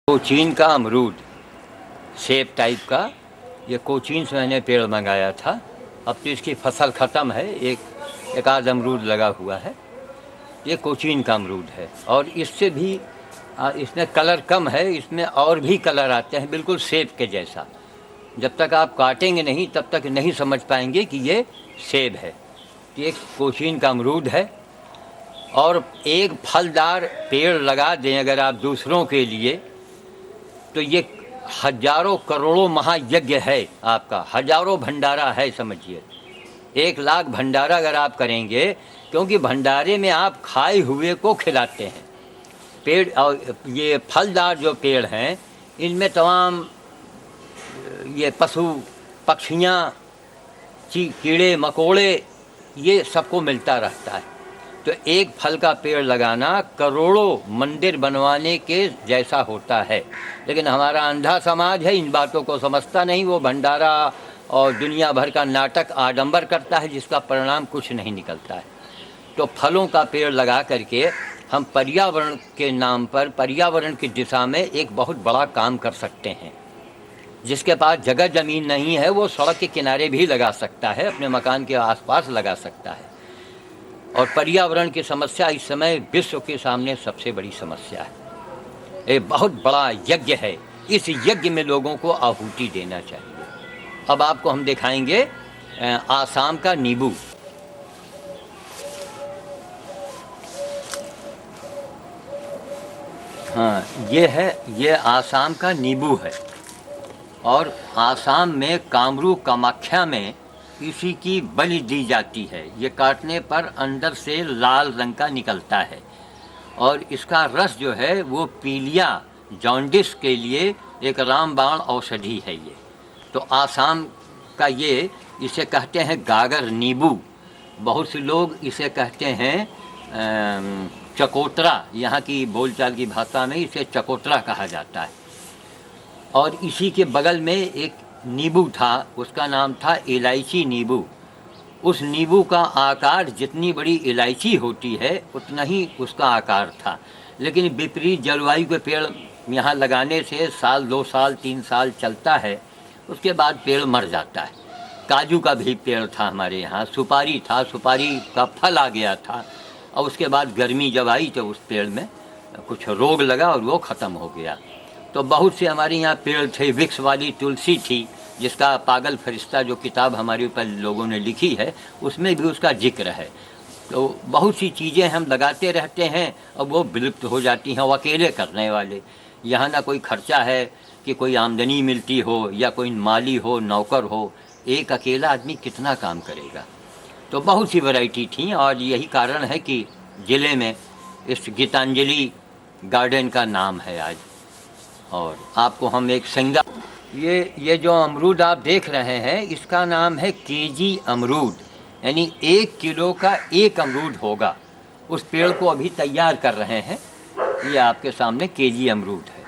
कोचीन का अमरूद, सेब टाइप का, ये कोचीन से मैंने पेड़ मंगाया था। अब तो इसकी फसल ख़त्म है, एक आध अमरूद लगा हुआ है। ये कोचीन का अमरूद है और इससे भी इसमें कलर कम है, इसमें और भी कलर आते हैं बिल्कुल सेब के जैसा। जब तक आप काटेंगे नहीं तब तक नहीं समझ पाएंगे कि ये सेब है। तो एक कोचीन का अमरूद है और एक फलदार पेड़ लगा दें अगर आप दूसरों के लिए, तो ये हजारों करोड़ों महायज्ञ है आपका, हजारों भंडारा है समझिए। 1,00,000 भंडारा अगर आप करेंगे, क्योंकि भंडारे में आप खाए हुए को खिलाते हैं। पेड़ और ये फलदार जो पेड़ हैं इनमें तमाम ये पशु पक्षियाँ, कीड़े मकोड़े, ये सबको मिलता रहता है। तो एक फल का पेड़ लगाना करोड़ों मंदिर बनवाने के जैसा होता है। लेकिन हमारा अंधा समाज है, इन बातों को समझता नहीं। वो भंडारा और दुनिया भर का नाटक आडंबर करता है जिसका परिणाम कुछ नहीं निकलता है। तो फलों का पेड़ लगा करके हम पर्यावरण के नाम पर, पर्यावरण की दिशा में एक बहुत बड़ा काम कर सकते हैं। जिसके पास जगह ज़मीन नहीं है वो सड़क के किनारे भी लगा सकता है, अपने मकान के आसपास लगा सकता है। और पर्यावरण की समस्या इस समय विश्व के सामने सबसे बड़ी समस्या है। ये बहुत बड़ा यज्ञ है, इस यज्ञ में लोगों को आहुति देना चाहिए। अब आपको हम दिखाएंगे आसाम का नींबू। हाँ, ये आसाम का नींबू है और आसाम में कामरू कामाख्या में इसी की बलि दी जाती है। ये काटने पर अंदर से लाल रंग का निकलता है और इसका रस जो है वो पीलिया जॉन्डिस के लिए एक रामबाण औषधि है। ये तो आसाम का इसे कहते हैं गागर नींबू। बहुत से लोग इसे कहते हैं चकोतरा, यहाँ की बोलचाल की भाषा में इसे चकोतरा कहा जाता है। और इसी के बगल में एक नींबू था, उसका नाम था इलायची नींबू। उस नींबू का आकार जितनी बड़ी इलायची होती है उतना ही उसका आकार था। लेकिन विपरीत जलवायु के पेड़ यहाँ लगाने से साल 2 साल 3 साल चलता है, उसके बाद पेड़ मर जाता है। काजू का भी पेड़ था हमारे यहाँ, सुपारी था, सुपारी का फल आ गया था और उसके बाद गर्मी जब आई तो उस पेड़ में कुछ रोग लगा और वो ख़त्म हो गया। तो बहुत से हमारे यहाँ पेड़ थे। विक्स वाली तुलसी थी, जिसका पागल फरिश्ता जो किताब हमारे ऊपर लोगों ने लिखी है उसमें भी उसका जिक्र है। तो बहुत सी चीज़ें हम लगाते रहते हैं और वो विलुप्त हो जाती हैं। वो अकेले करने वाले, यहाँ ना कोई खर्चा है कि कोई आमदनी मिलती हो या कोई माली हो, नौकर हो, एक अकेला आदमी कितना काम करेगा। तो बहुत सी वैरायटी थी और यही कारण है कि ज़िले में इस गीतांजलि गार्डन का नाम है आज। और आपको हम एक संज्ञा, ये जो अमरूद आप देख रहे हैं इसका नाम है केजी अमरूद, यानी 1 किलो का 1 अमरूद होगा। उस पेड़ को अभी तैयार कर रहे हैं। ये आपके सामने केजी अमरूद है।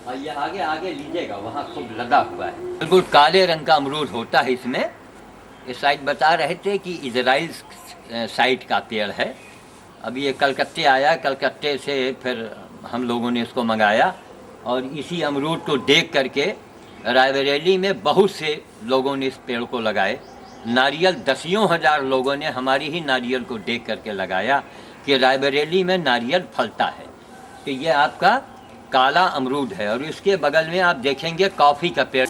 आइए आगे आगे लीजिएगा, वहाँ खूब लदा हुआ है, बिल्कुल काले रंग का अमरूद होता है इसमें। इस साइड बता रहे थे कि इजराइल साइड का पेड़ है। अभी ये कलकत्ते आया, कलकत्ते से फिर हम लोगों ने इसको मंगाया और इसी अमरूद को देख करके रायबरेली में बहुत से लोगों ने इस पेड़ को लगाए। नारियल 10,000 लोगों ने हमारी ही नारियल को देख करके लगाया कि रायबरेली में नारियल फलता है। तो ये आपका काला अमरूद है और इसके बगल में आप देखेंगे कॉफ़ी का पेड़।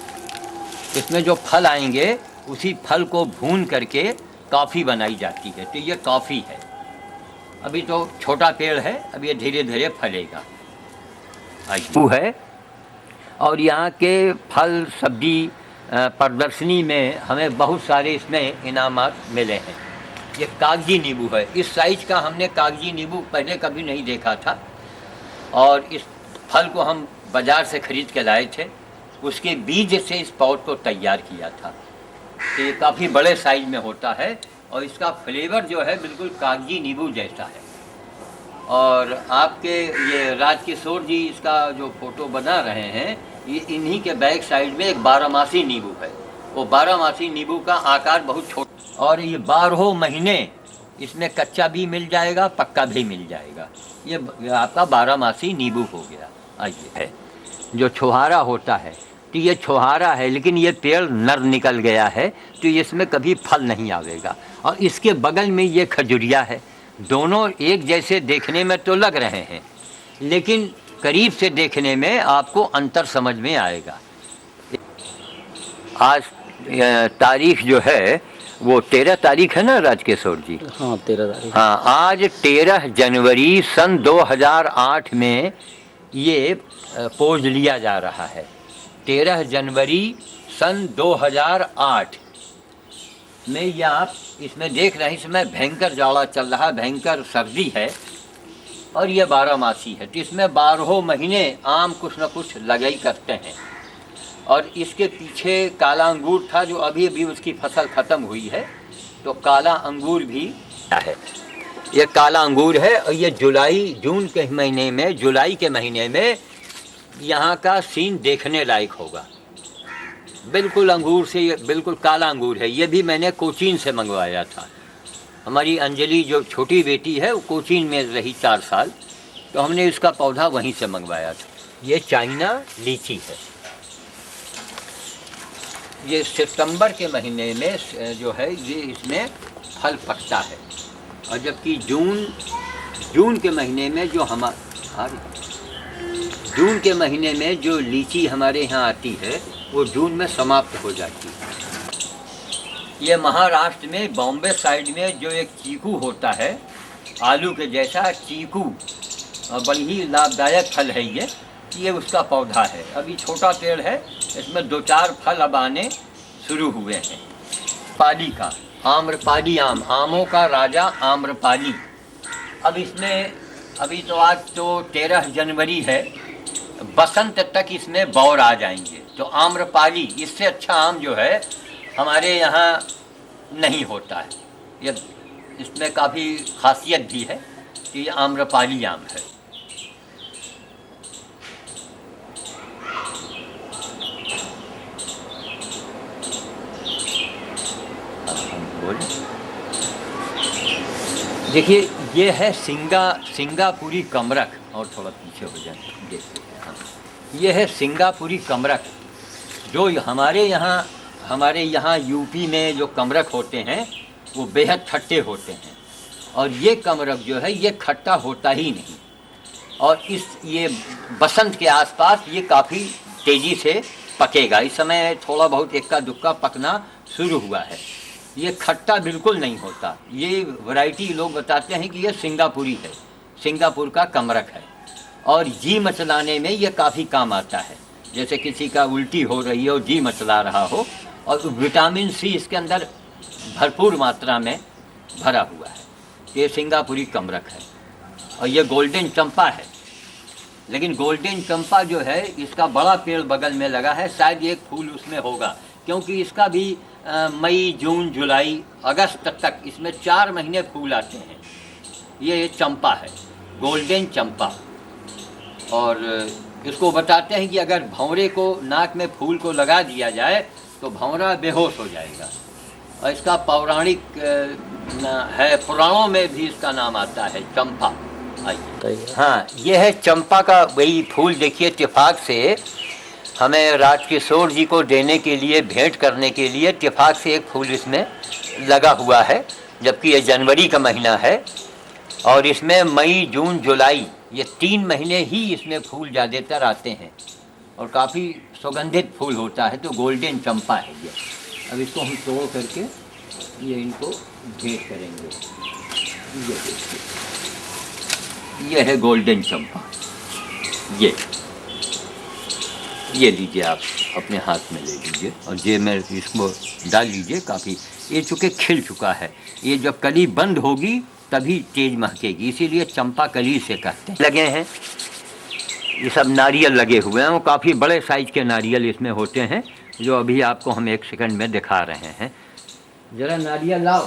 इसमें जो फल आएंगे उसी फल को भून करके कॉफ़ी बनाई जाती है। तो ये कॉफ़ी है। अभी तो छोटा पेड़ है, अब ये धीरे धीरे फलेगा। वो है और यहाँ के फल सब्जी प्रदर्शनी में हमें बहुत सारे इसमें इनामात मिले हैं। ये कागजी नींबू है। इस साइज का हमने कागजी नींबू पहले कभी नहीं देखा था और इस फल को हम बाज़ार से ख़रीद के लाए थे। उसके बीज से इस पौध को तैयार किया था। तो ये काफ़ी बड़े साइज में होता है और इसका फ्लेवर जो है बिल्कुल कागजी नींबू जैसा है। और आपके ये राजकिशोर जी इसका जो फ़ोटो बना रहे हैं, ये इन्हीं के बैक साइड में एक 12मासी नींबू है। वो 12मासी नींबू का आकार बहुत छोटा और ये 12 महीने इसमें कच्चा भी मिल जाएगा, पक्का भी मिल जाएगा। ये आपका 12मासी नींबू हो गया। आइए है जो छुहारा होता है, तो ये छुहारा है, लेकिन ये पेड़ नर निकल गया है, तो इसमें कभी फल नहीं आवेगा। और इसके बगल में ये खजुरिया है। दोनों एक जैसे देखने में तो लग रहे हैं, लेकिन करीब से देखने में आपको अंतर समझ में आएगा। आज तारीख जो है वो 13 तारीख है ना राजकिशोर जी? हाँ 13 तारीख। हाँ, आज 13 जनवरी सन 2008 में ये पोज लिया जा रहा है। 13 जनवरी सन 2008 में ये आप इसमें देख रहे हैं, इसमें भयंकर जाड़ा चल रहा है, भयंकर सर्दी है, और ये 12 मासी है। तो इसमें 12 महीने आम कुछ न कुछ लगे ही करते हैं। और इसके पीछे काला अंगूर था, जो अभी अभी उसकी फसल ख़त्म हुई है, तो काला अंगूर भी है। ये काला अंगूर है, और ये जून के महीने में, जुलाई के महीने में यहाँ का सीन देखने लायक होगा। बिल्कुल अंगूर से, ये बिल्कुल काला अंगूर है। ये भी मैंने कोचीन से मंगवाया था। हमारी अंजलि जो छोटी बेटी है वो कोचीन में रही 4 साल, तो हमने इसका पौधा वहीं से मंगवाया था। ये चाइना लीची है। ये सितंबर के महीने में जो है ये इसमें फल पकता है, और जबकि जून के महीने में जो जून के महीने में जो लीची हमारे यहाँ आती है वो जून में समाप्त हो जाती है। ये महाराष्ट्र में बॉम्बे साइड में जो एक चीकू होता है, आलू के जैसा चीकू, बड़ी ही लाभदायक फल है ये उसका पौधा है। अभी छोटा पेड़ है, इसमें 2-4 फल अब आने शुरू हुए हैं। पाली का आम्रपाली आम, आमों का राजा आम्रपाली। अब इसमें अभी तो आज तो 13 जनवरी है, बसंत तक इसमें बौर आ जाएंगे। तो आम्रपाली, इससे अच्छा आम जो है हमारे यहाँ नहीं होता है। ये इसमें काफ़ी खासियत भी है कि ये आम्रपाली आम है। देखिए ये है सिंगापुरी कमरक, और थोड़ा पीछे हो जाए देखिए। हाँ, ये है सिंगापुरी कमरक, जो हमारे यहाँ यूपी में जो कमरक होते हैं वो बेहद खट्टे होते हैं, और ये कमरक जो है ये खट्टा होता ही नहीं। और ये बसंत के आसपास ये काफ़ी तेज़ी से पकेगा। इस समय थोड़ा बहुत इक्का दुक्का पकना शुरू हुआ है। ये खट्टा बिल्कुल नहीं होता। ये वैरायटी लोग बताते हैं कि ये सिंगापुरी है, सिंगापुर का कमरक है, और जी मचलाने में ये काफ़ी काम आता है। जैसे किसी का उल्टी हो रही हो, जी मचला रहा हो, और विटामिन सी इसके अंदर भरपूर मात्रा में भरा हुआ है। ये सिंगापुरी कमरक है। और ये गोल्डन चंपा है, लेकिन गोल्डन चंपा जो है इसका बड़ा पेड़ बगल में लगा है, शायद एक फूल उसमें होगा, क्योंकि इसका भी मई, जून, जुलाई, अगस्त तक इसमें 4 महीने फूल आते हैं। ये चंपा है, गोल्डन चंपा। और इसको बताते हैं कि अगर भंवरे को नाक में फूल को लगा दिया जाए तो भंवरा बेहोश हो जाएगा। और इसका पौराणिक है, पुराणों में भी इसका नाम आता है चंपा। आइए, हाँ, ये है चंपा का वही फूल। देखिए इत्तेफाक से हमें राजकिशोर जी को देने के लिए, भेंट करने के लिए इत्तेफाक से एक फूल इसमें लगा हुआ है, जबकि ये जनवरी का महीना है। और इसमें मई, जून, जुलाई, ये 3 महीने ही इसमें फूल ज़्यादातर आते हैं, और काफ़ी सुगंधित फूल होता है। तो गोल्डन चंपा है ये। अब इसको हम तोड़ करके ये इनको भेंट करेंगे। ये देखिए, ये है गोल्डन चंपा। ये लीजिए, आप अपने हाथ में ले लीजिए, और जेब में इसको डाल लीजिए। काफ़ी ये चूँकि खिल चुका है, ये जब कली बंद होगी तभी तेज महकेगी, इसीलिए चंपा कली से कहते हैं। लगे हैं ये सब नारियल लगे हुए हैं, वो काफ़ी बड़े साइज के नारियल इसमें होते हैं, जो अभी आपको हम 1 सेकंड में दिखा रहे हैं। जरा नारियल लाओ।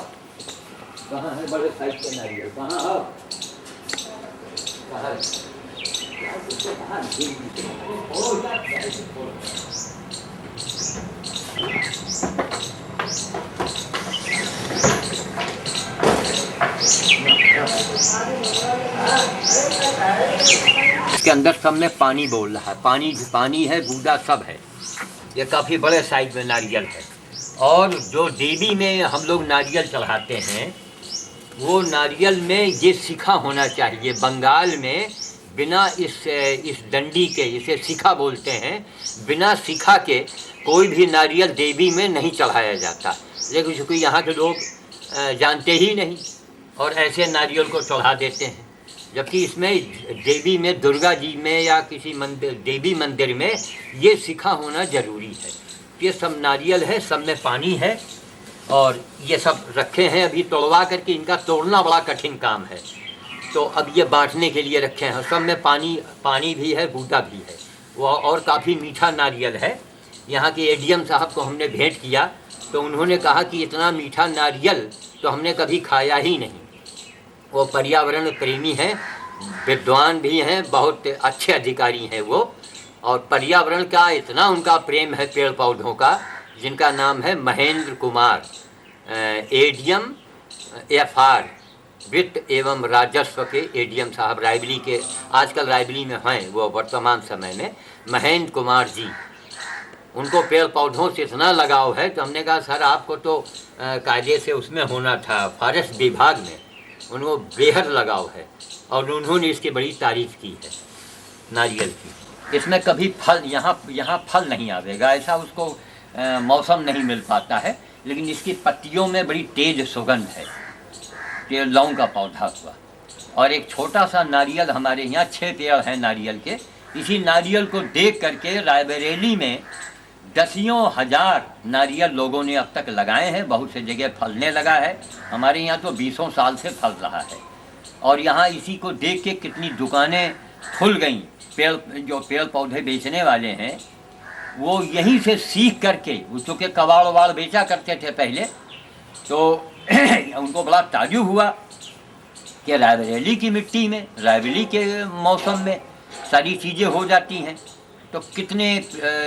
कहाँ है बड़े साइज के नारियल? कहाँ आओ? कहाँ? इसके अंदर सब में पानी बोल रहा है, पानी है, गूदा सब है। ये काफ़ी बड़े साइज में नारियल है। और जो देवी में हम लोग नारियल चढ़ाते हैं, वो नारियल में ये शिखा होना चाहिए। बंगाल में बिना इस डंडी के, इसे शिखा बोलते हैं, बिना शिखा के कोई भी नारियल देवी में नहीं चढ़ाया जाता। लेकिन चूँकि यहाँ के लोग जानते ही नहीं और ऐसे नारियल को चढ़ा देते हैं, जबकि इसमें देवी में, दुर्गा जी में या किसी मंदिर, देवी मंदिर में ये शिखा होना ज़रूरी है। ये सब नारियल है, सब में पानी है और ये सब रखे हैं अभी तोड़वा करके। इनका तोड़ना बड़ा कठिन काम है, तो अब ये बांटने के लिए रखे हैं। सब में पानी भी है, गूदा भी है वो, और काफ़ी मीठा नारियल है। यहाँ के एडीएम साहब को हमने भेंट किया तो उन्होंने कहा कि इतना मीठा नारियल तो हमने कभी खाया ही नहीं। वो पर्यावरण प्रेमी हैं, विद्वान भी हैं, बहुत अच्छे अधिकारी हैं वो, और पर्यावरण का इतना उनका प्रेम है पेड़ पौधों का, जिनका नाम है महेंद्र कुमार, एडीएम FR, वित्त एवं राजस्व के एडीएम साहब, रायबली के, आजकल रायबली में हैं वो वर्तमान समय में, महेंद्र कुमार जी। उनको पेड़ पौधों से इतना लगाव है, तो हमने कहा सर आपको तो कायदे से उसमें होना था, फॉरेस्ट विभाग में। उनको बेहद लगाव है और उन्होंने इसकी बड़ी तारीफ़ की है नारियल की। इसमें कभी फल, यहाँ फल नहीं आवेगा, ऐसा उसको मौसम नहीं मिल पाता है, लेकिन इसकी पत्तियों में बड़ी तेज सुगंध है। ये लौंग का पौधा हुआ। और एक छोटा सा नारियल, हमारे यहाँ 6 पेड़ हैं नारियल के। इसी नारियल को देख करके रायबरेली में दसियों हज़ार नारियल लोगों ने अब तक लगाए हैं। बहुत से जगह फलने लगा है, हमारे यहाँ तो 20 साल से फल रहा है। और यहाँ इसी को देख के कितनी दुकानें खुल गईं। जो पेड़ पौधे बेचने वाले हैं वो यहीं से सीख करके, चूँकि कबाड़ वबाड़ बेचा करते थे पहले, तो उनको बड़ा ताज्जुब हुआ कि रायबरेली की मिट्टी में, रायबरेली के मौसम में सारी चीज़ें हो जाती हैं। तो कितने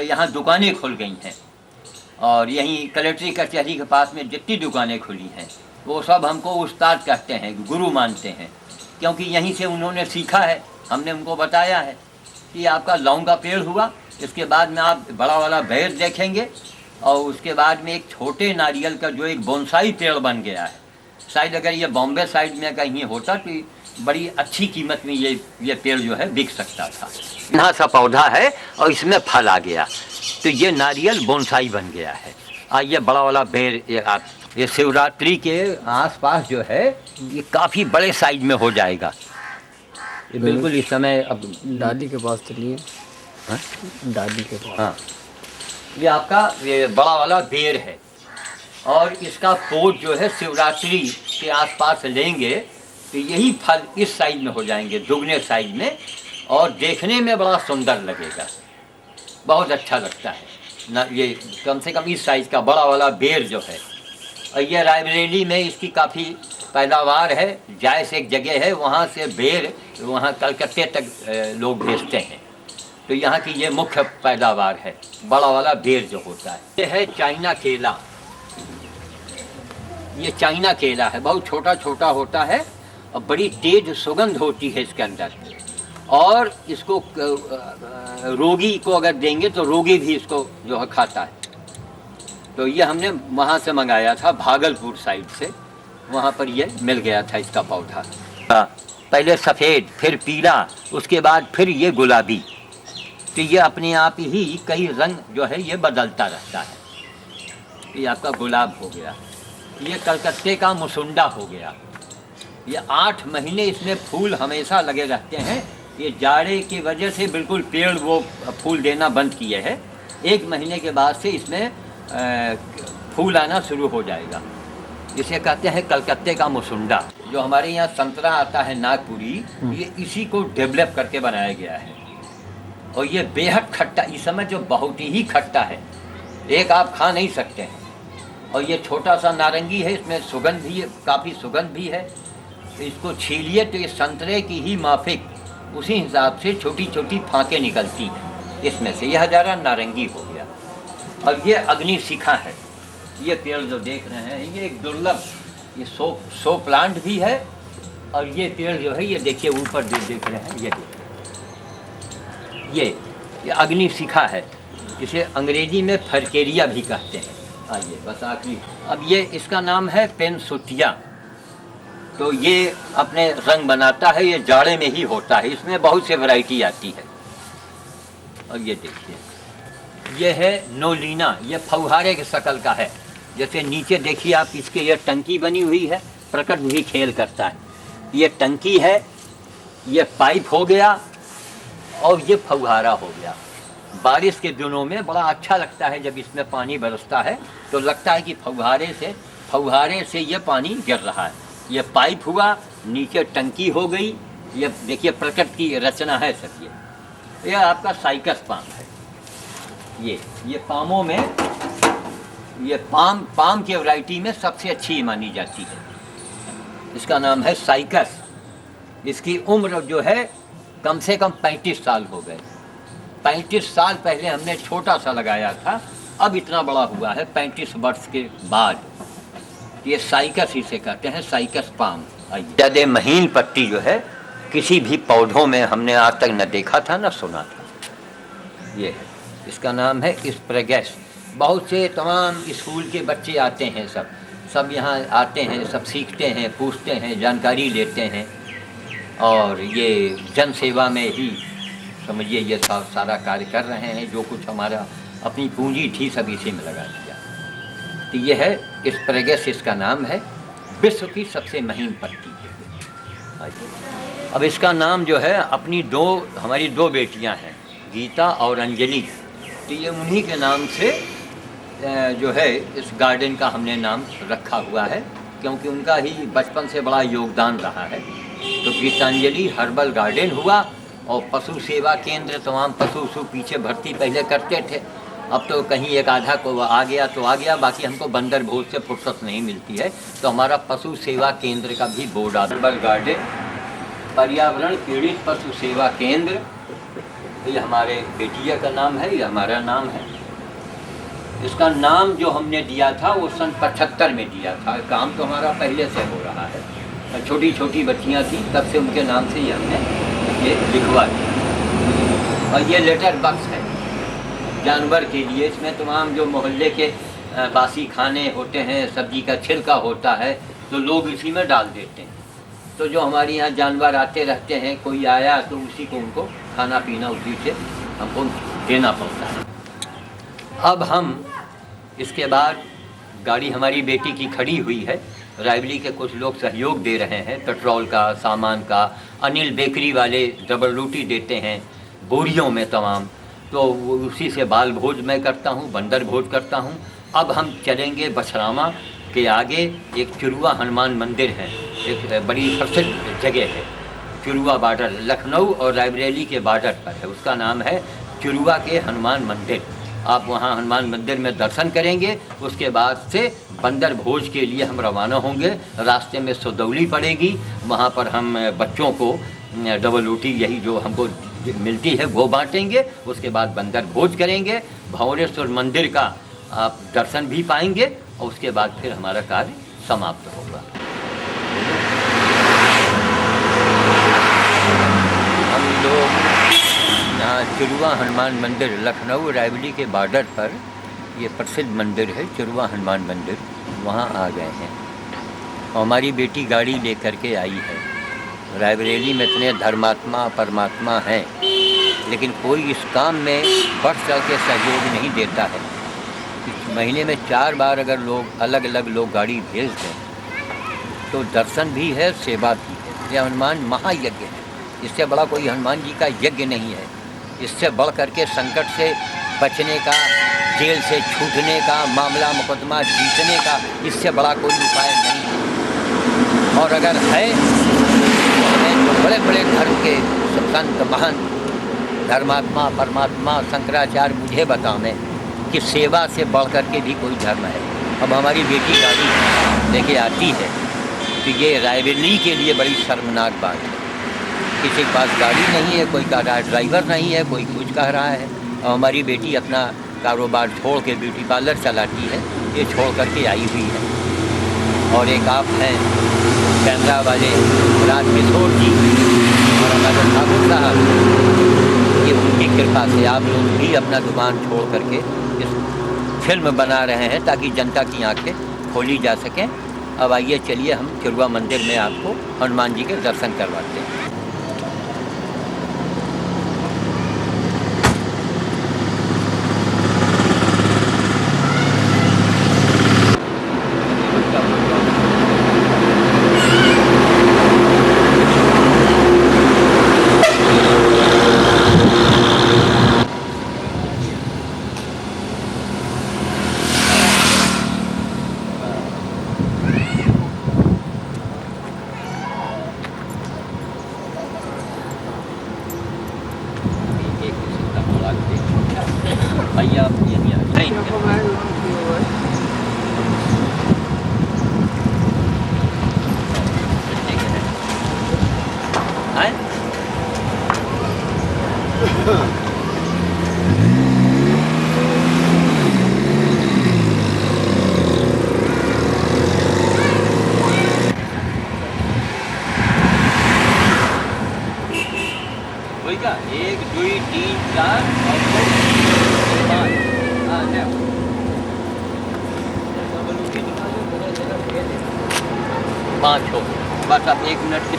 यहाँ दुकानें खुल गई हैं। और यहीं कलेक्ट्री कचहरी के पास में जितनी दुकानें खुली हैं, वो सब हमको उस्ताद कहते हैं, गुरु मानते हैं, क्योंकि यहीं से उन्होंने सीखा है। हमने उनको बताया है कि आपका लौंग का पेड़ हुआ, इसके बाद में आप बड़ा वाला बेर देखेंगे, और उसके बाद में एक छोटे नारियल का जो एक बोनसाई पेड़ बन गया है। शायद अगर ये बॉम्बे साइड में कहीं होता तो बड़ी अच्छी कीमत में ये पेड़ जो है बिक सकता था। यहाँ सा पौधा है और इसमें फल आ गया, तो ये नारियल बोनसाई बन गया है। ये बड़ा वाला बेर, ये शिवरात्रि के आसपास जो है ये काफ़ी बड़े साइज में हो जाएगा। ये बिल्कुल इस समय अब दादी के पास चलिए। दादी के पास, हाँ, ये आपका ये बड़ा वाला बेर है। और इसका पोट जो है शिवरात्रि के आसपास लेंगे तो यही फल इस साइज में हो जाएंगे, दुगने साइज में, और देखने में बड़ा सुंदर लगेगा, बहुत अच्छा लगता है ना। ये कम से कम इस साइज का बड़ा वाला बेर जो है, और ये रायबरेली में इसकी काफ़ी पैदावार है। जायस एक जगह है, वहाँ से बेर वहाँ कलकत्ते तक लोग भेजते हैं। तो यहाँ की ये मुख्य पैदावार है, बड़ा वाला बेर जो होता है। ये है चाइना केला। ये चाइना केला है, बहुत छोटा छोटा होता है और बड़ी तेज सुगंध होती है इसके अंदर। और इसको रोगी को अगर देंगे तो रोगी भी इसको जो है खाता है। तो ये हमने वहाँ से मंगाया था, भागलपुर साइड से, वहाँ पर ये मिल गया था इसका पौधा। पहले सफ़ेद, फिर पीला, उसके बाद फिर ये गुलाबी। तो ये अपने आप ही कई रंग जो है ये बदलता रहता है। ये आपका गुलाब हो गया, ये कलकत्ते का मुसुंडा हो गया। ये 8 महीने इसमें फूल हमेशा लगे रहते हैं। ये जाड़े की वजह से बिल्कुल पेड़ वो फूल देना बंद किए हैं। 1 महीने के बाद से इसमें फूल आना शुरू हो जाएगा। इसे कहते हैं कलकत्ते का मुसुंडा। जो हमारे यहाँ संतरा आता है नागपुरी, ये इसी को डेवलप करके बनाया गया है। और ये बेहद खट्टा, इस समय जो बहुत ही खट्टा है, एक आप खा नहीं सकते हैं। और ये छोटा सा नारंगी है, इसमें सुगंध भी, काफ़ी सुगंध भी है। तो इसको छीलिए तो ये संतरे की ही माफिक उसी हिसाब से छोटी छोटी फांकें निकलती हैं इसमें से। यह हजारा नारंगी हो गया। और ये अग्नि शिखा है। ये पेड़ जो देख रहे हैं ये एक दुर्लभ, ये सो प्लांट भी है और ये पेड़ जो है ये देखिए ऊपर देख रहे हैं, ये देखिए ये अग्नि शिखा है, इसे अंग्रेजी में फरकेरिया भी कहते हैं। आइए बस आखिरी, अब ये इसका नाम है पेनसुटिया। तो ये अपने रंग बनाता है, ये जाड़े में ही होता है, इसमें बहुत से वैरायटी आती है। और ये देखिए ये है नोलिना, ये फौहारे के शक्ल का है। जैसे नीचे देखिए आप, इसके ये टंकी बनी हुई है, प्रकृति भी खेल करता है। ये टंकी है, ये पाइप हो गया और ये फौहारा हो गया। बारिश के दिनों में बड़ा अच्छा लगता है, जब इसमें पानी बरसता है तो लगता है कि फौहारे से ये पानी गिर रहा है। ये पाइप हुआ, नीचे टंकी हो गई। ये देखिए प्रकृति की रचना है सब। ये आपका साइकस पाम है। ये पामों में, ये पाम की वैरायटी में सबसे अच्छी मानी जाती है। इसका नाम है साइकस। इसकी उम्र जो है कम से कम 35 साल हो गए। 35 साल पहले हमने छोटा सा लगाया था, अब इतना बड़ा हुआ है 35 वर्ष के बाद। ये साइकस इसे कहते हैं, साइकस पाम। ज़्यादा महीन पत्ती जो है किसी भी पौधों में हमने आज तक न देखा था न सुना था। ये है, इसका नाम है स्प्रेगस। बहुत से तमाम स्कूल के बच्चे आते हैं, सब यहाँ आते हैं, सब सीखते हैं, पूछते हैं, जानकारी लेते हैं। और ये जन सेवा में ही समझिए ये सारा कार्य कर रहे हैं। जो कुछ हमारा अपनी पूंजी थी सब इसी में लगा दिया। तो ये है स्प्रेगस, इसका नाम है। विश्व की सबसे महीन पत्ती है। अब इसका नाम जो है, हमारी दो बेटियां हैं, गीता और अंजलि। तो ये उन्हीं के नाम से जो है इस गार्डन का हमने नाम रखा हुआ है, क्योंकि उनका ही बचपन से बड़ा योगदान रहा है। तो गीतांजलि हर्बल गार्डन हुआ, और पशु सेवा केंद्र, तमाम पशु पीछे भर्ती पहले करते थे। अब तो कहीं एक आधा को आ गया तो आ गया, बाकी हमको बंदर भोज से फुर्सत नहीं मिलती है। तो हमारा पशु सेवा केंद्र का भी बोर्ड आता है। हर्बल गार्डन, पर्यावरण पीड़ित पशु सेवा केंद्र, ये हमारे बेटिया का नाम है, ये हमारा नाम है। इसका नाम जो हमने दिया था वो सन 75 में दिया था। काम तो हमारा पहले से हो रहा है। छोटी छोटी बच्चियाँ थी, तब से उनके नाम से ही हमने ये लिखवा दिया। और ये लेटर बॉक्स है जानवर के लिए। इसमें तमाम जो मोहल्ले के बासी खाने होते हैं, सब्जी का छिलका होता है, तो लोग इसी में डाल देते हैं। तो जो हमारे यहाँ जानवर आते रहते हैं, कोई आया तो उसी को उनको खाना पीना उसी से हमको देना पड़ता है। अब हम इसके बाद गाड़ी हमारी बेटी की खड़ी हुई है। रायबली के कुछ लोग सहयोग दे रहे हैं, पेट्रोल का, सामान का। अनिल बेकरी वाले डबल रोटी देते हैं बोरियों में तमाम। तो उसी से बाल भोज मैं करता हूँ, बंदर भोज करता हूँ। अब हम चलेंगे बछरामा के आगे। एक चुरुआ हनुमान मंदिर है, एक बड़ी प्रसिद्ध जगह है। चुरुआ बॉर्डर, लखनऊ और रायबरेली के बॉर्डर पर है। उसका नाम है चुरुआ के हनुमान मंदिर। आप वहाँ हनुमान मंदिर में दर्शन करेंगे। उसके बाद से बंदर भोज के लिए हम रवाना होंगे। रास्ते में सुदौली पड़ेगी, वहाँ पर हम बच्चों को डबल रोटी यही जो हमको मिलती है वो बांटेंगे। उसके बाद बंदर भोज करेंगे। भंवरेश्वर मंदिर का आप दर्शन भी पाएंगे, और उसके बाद फिर हमारा कार्य समाप्त होगा। हम लोग यहाँ चुरुआ हनुमान मंदिर, लखनऊ रायबली के बॉर्डर पर ये प्रसिद्ध मंदिर है चुरुआ हनुमान मंदिर, वहाँ आ गए हैं। और हमारी बेटी गाड़ी लेकर के आई है। रायबरेली में इतने धर्मात्मा परमात्मा हैं, लेकिन कोई इस काम में बढ़ चढ़ के सहयोग नहीं देता है। इस महीने में 4 बार अगर लोग अलग अलग लोग गाड़ी भेज दें तो दर्शन भी है, सेवा भी है। यह हनुमान महायज्ञ है, इससे बड़ा कोई हनुमान जी का यज्ञ नहीं है। इससे बढ़ करके संकट से बचने का, जेल से छूटने का, मामला मुकदमा जीतने का, इससे बड़ा कोई उपाय नहीं है। और अगर है तो बड़े बड़े धर्म के संत महान धर्मात्मा परमात्मा शंकराचार्य मुझे बताने कि सेवा से बढ़ करके भी कोई धर्म है। अब हमारी बेटी गाड़ी लेके आती है तो ये रायबरेली के लिए बड़ी शर्मनाक बात है। किसी के पास गाड़ी नहीं है, कोई का ड्राइवर नहीं है, कोई कुछ कह रहा है। और हमारी बेटी अपना कारोबार छोड़ के ब्यूटी पार्लर चलाती है, ये छोड़ करके आई हुई है। और एक आप हैं कैमरा वाले राजकिशोर जी और हमारे ठाकुर साहब, ये उनकी कृपा से आप लोग भी अपना दुकान छोड़ करके इस फिल्म बना रहे हैं ताकि जनता की आंखें खोली जा सकें। अब आइए चलिए हम चिरुआ मंदिर में आपको हनुमान जी के दर्शन करवाते हैं। भैया यहीं आ नहीं का 1 2 3 4 और 5 हो बस। अब 1 मिनट के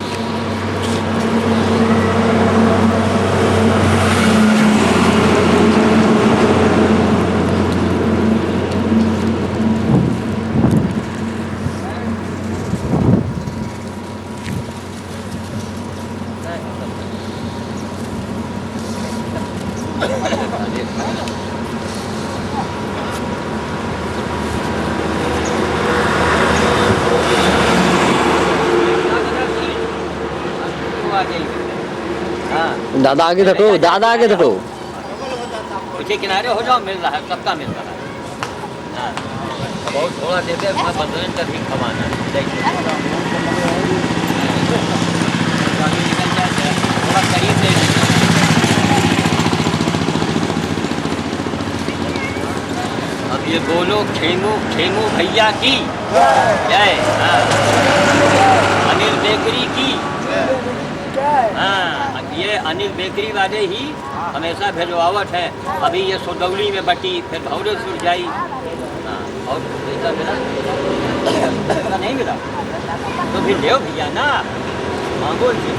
दादा आगे धको, दादा आगे धको। पीछे किनारे हो जाओ, मिल रहा है, सबका मिल रहा है। हाँ, बहुत थोड़ा देते हैं, अपना 15 तक ही कमाना है। थोड़ा करीब दे। अब ये बोलो खेमू खेमू भैया की जय। हाँ, अनिल बेकरी की। हाँ, ये अनिल बेकरी वाले ही हमेशा भेजवावट है। अभी ये सोदौली में बटी, फिर भौरेसुर जाई। हाँ, और पैसा मिला? पैसा नहीं मिला तो फिर ले भैया ना, मांगो ले।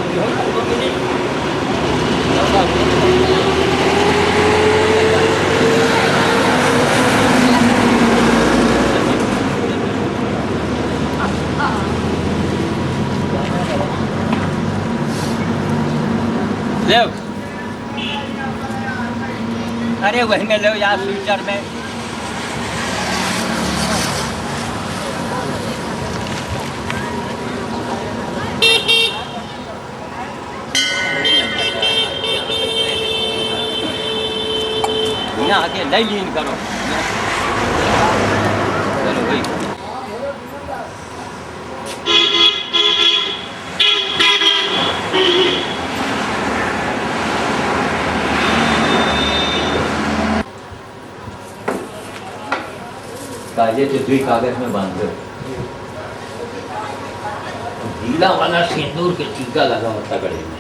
अरे वही में लो यार, फ्यूचर में यहाँ आके नहीं लीन करो। चलो भाई, काजे से 2 कागज में बांध दो। गीला वाला सिंदूर के टीका लगा होता गले में,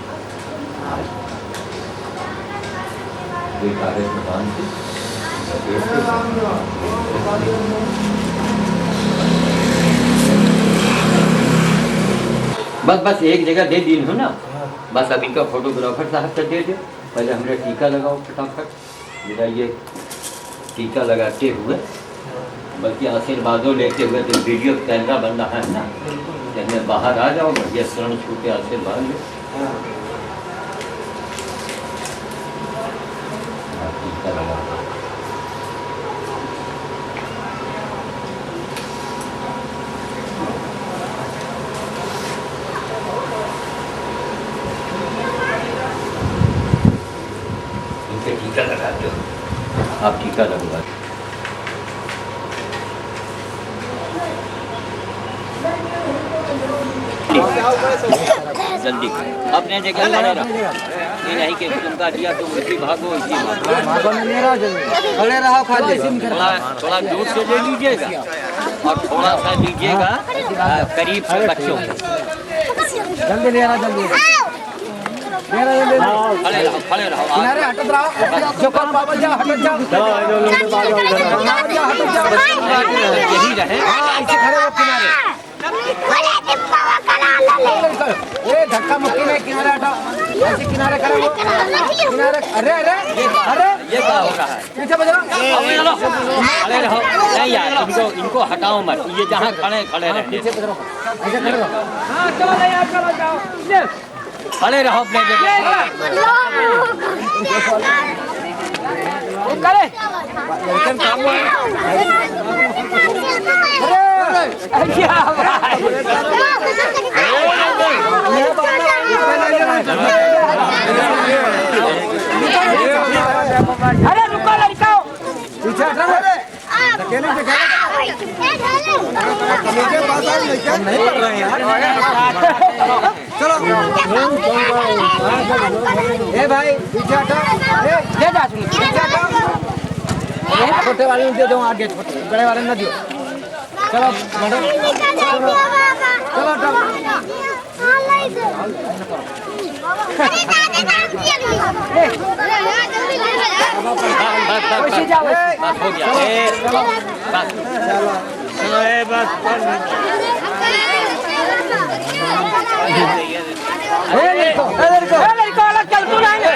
2 कागज में बांध के बस एक जगह दे दी हो ना। बस अब इनका फोटोग्राफर साहब से दे दो। पहले हमने टीका लगाओ फटाफट। मेरा ये टीका लगाते हुए, बल्कि आशीर्वादों लेते हुए, तो वीडियो कैमरा बन रहा है ना, जब बाहर आ जाओ बढ़िया शरण छू के आशीर्वाद लो। टीका लगा इनके टीका लगाते हो आप, टीका लगवा जल्दी अपने जगह खड़े रहो। ये नहीं कि तुमका दिया तुम उसी भागो इसी भागो। खड़े रहो खाली। थोड़ा दूर से ले लीजिएगा और थोड़ा सा लीजिएगा करीब से बच्चों को। जल्दी ले आना जल्दी खड़े रहो किनारे हटत रहो जो कर बाबा जा हटत जाओ यही रहे ऐसे खड़े हो किनारे ए धक्का मुक्की नहीं किनारे हटाओ ऐसे किनारे खड़े हो किनारे अरे अरे अरे ये क्या हो रहा है पीछे बज रहा खड़े रहो नहीं यार इनको हटाओ मत ये जहाँ खड़े खड़े रहे पीछे बज रहा ऐसे खड़े रहो हां चलो यार चलो जाओ खड़े रहो अपने जगह करे लेकिन काम है अरे क्या भाई अरे रुको लड़काओ पीछे हटो अकेले के पास नहीं कर रहे हैं यार चलो ए भाई पीछे हटो ले जा पीछे हटो छोटे वाले दे दो आगे छोटे बड़े वाले ना दियो चलो बढ़ो चलो हटो बस हो गया बस अलग चल तू रहेंगे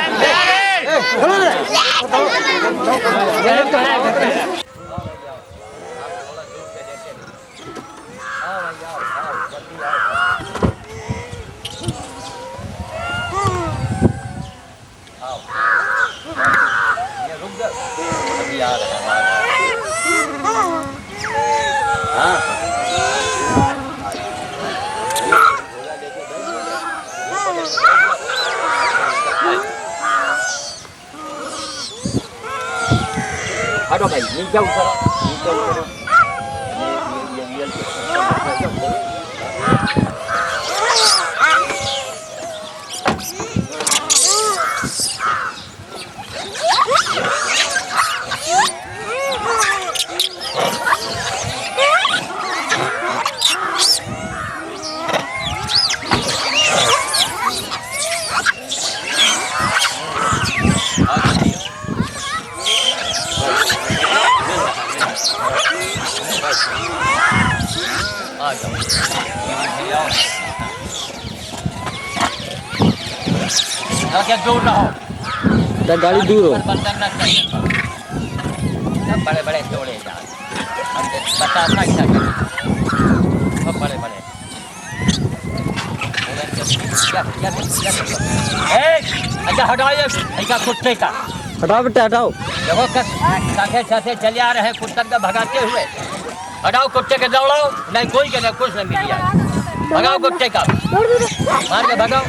hado भाई नीचे जाओ क्या दूर ना हो गाड़ी दूर हो बर्तन न चाहिए सब बड़े बड़े तोड़े जा बताना क्या सब बड़े बड़े अच्छा हटाओ ये ऐसा कुत्ते का हटाओ बेटा हटाओ देखो साथे साथे चले आ रहे हैं कुत्ते का भगाते हुए हटाओ कुत्ते के दौड़ो नहीं कोई के नहीं कुछ नहीं मिल गया भगाओ कुत्ते का मार के भगाओ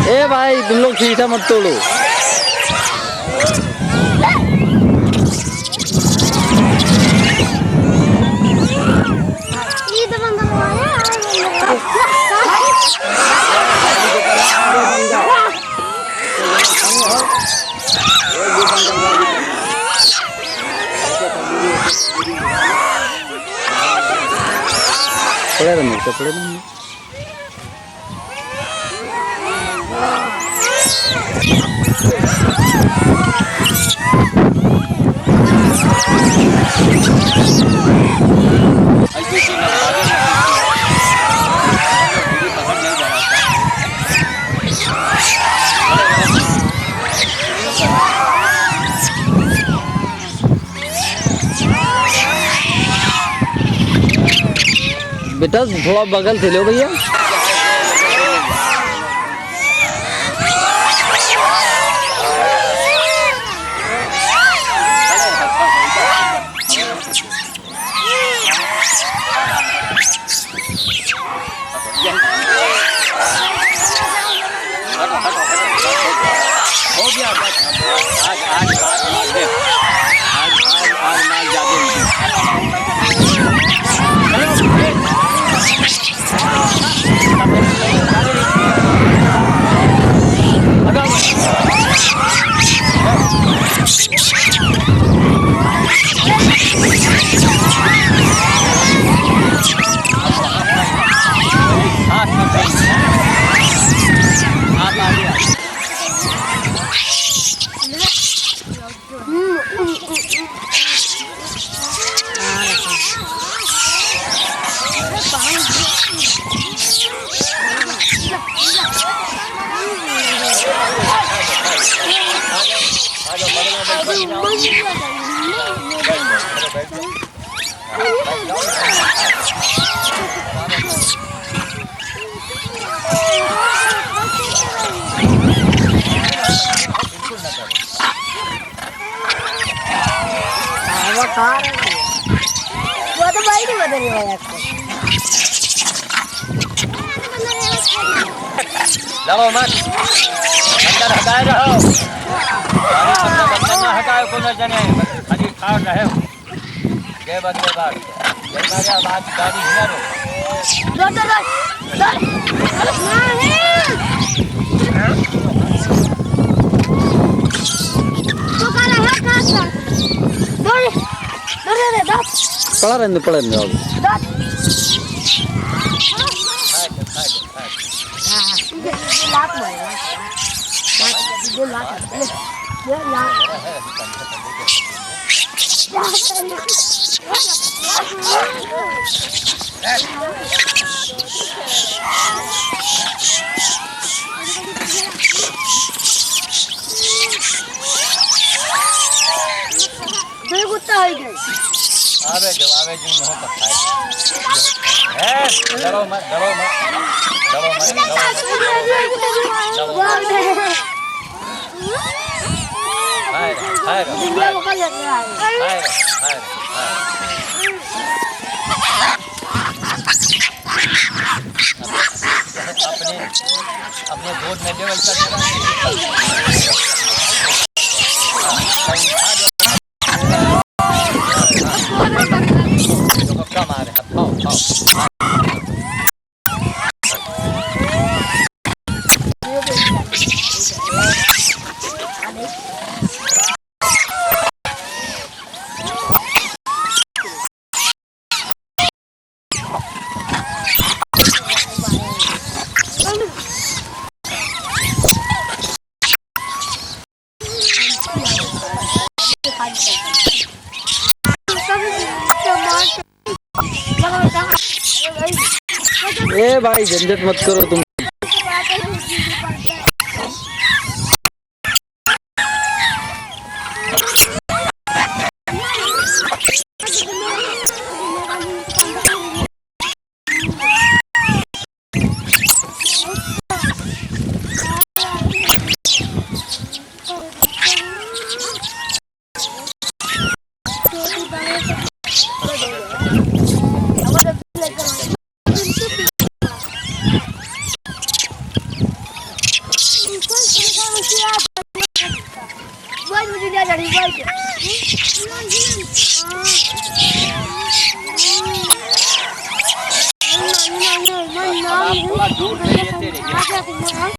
ए भाई तुम लोग शीशा मत तोड़ो पड़े रहने कपड़े नहीं बेटा थोड़ा बगल से लो भैया। हो गया बस। आज माल ज्यादा आप आ गया। वो तो भाई नहीं बदल रहा है आपको। लड़ो मत, अंदर हटाए रहो। बंदर ना हटाए को न जाने, खाली खाड़ रहे हो। जय बंदे बाग, जय मारिया बात गाड़ी हिला रो। दर तो काला है कासा। पड़ा रहने अब कुत्ता हो गए। आवे जवाबे जी नहीं पता है। डरो मत, डरो मत, डरो मत, डरो मत। हाय हाय हाय हाय अपने अपने गोद में देवल कम आ रहे हैं। ए भाई झंझट मत करो तुम। थोड़ा दूर से लेते रहिए।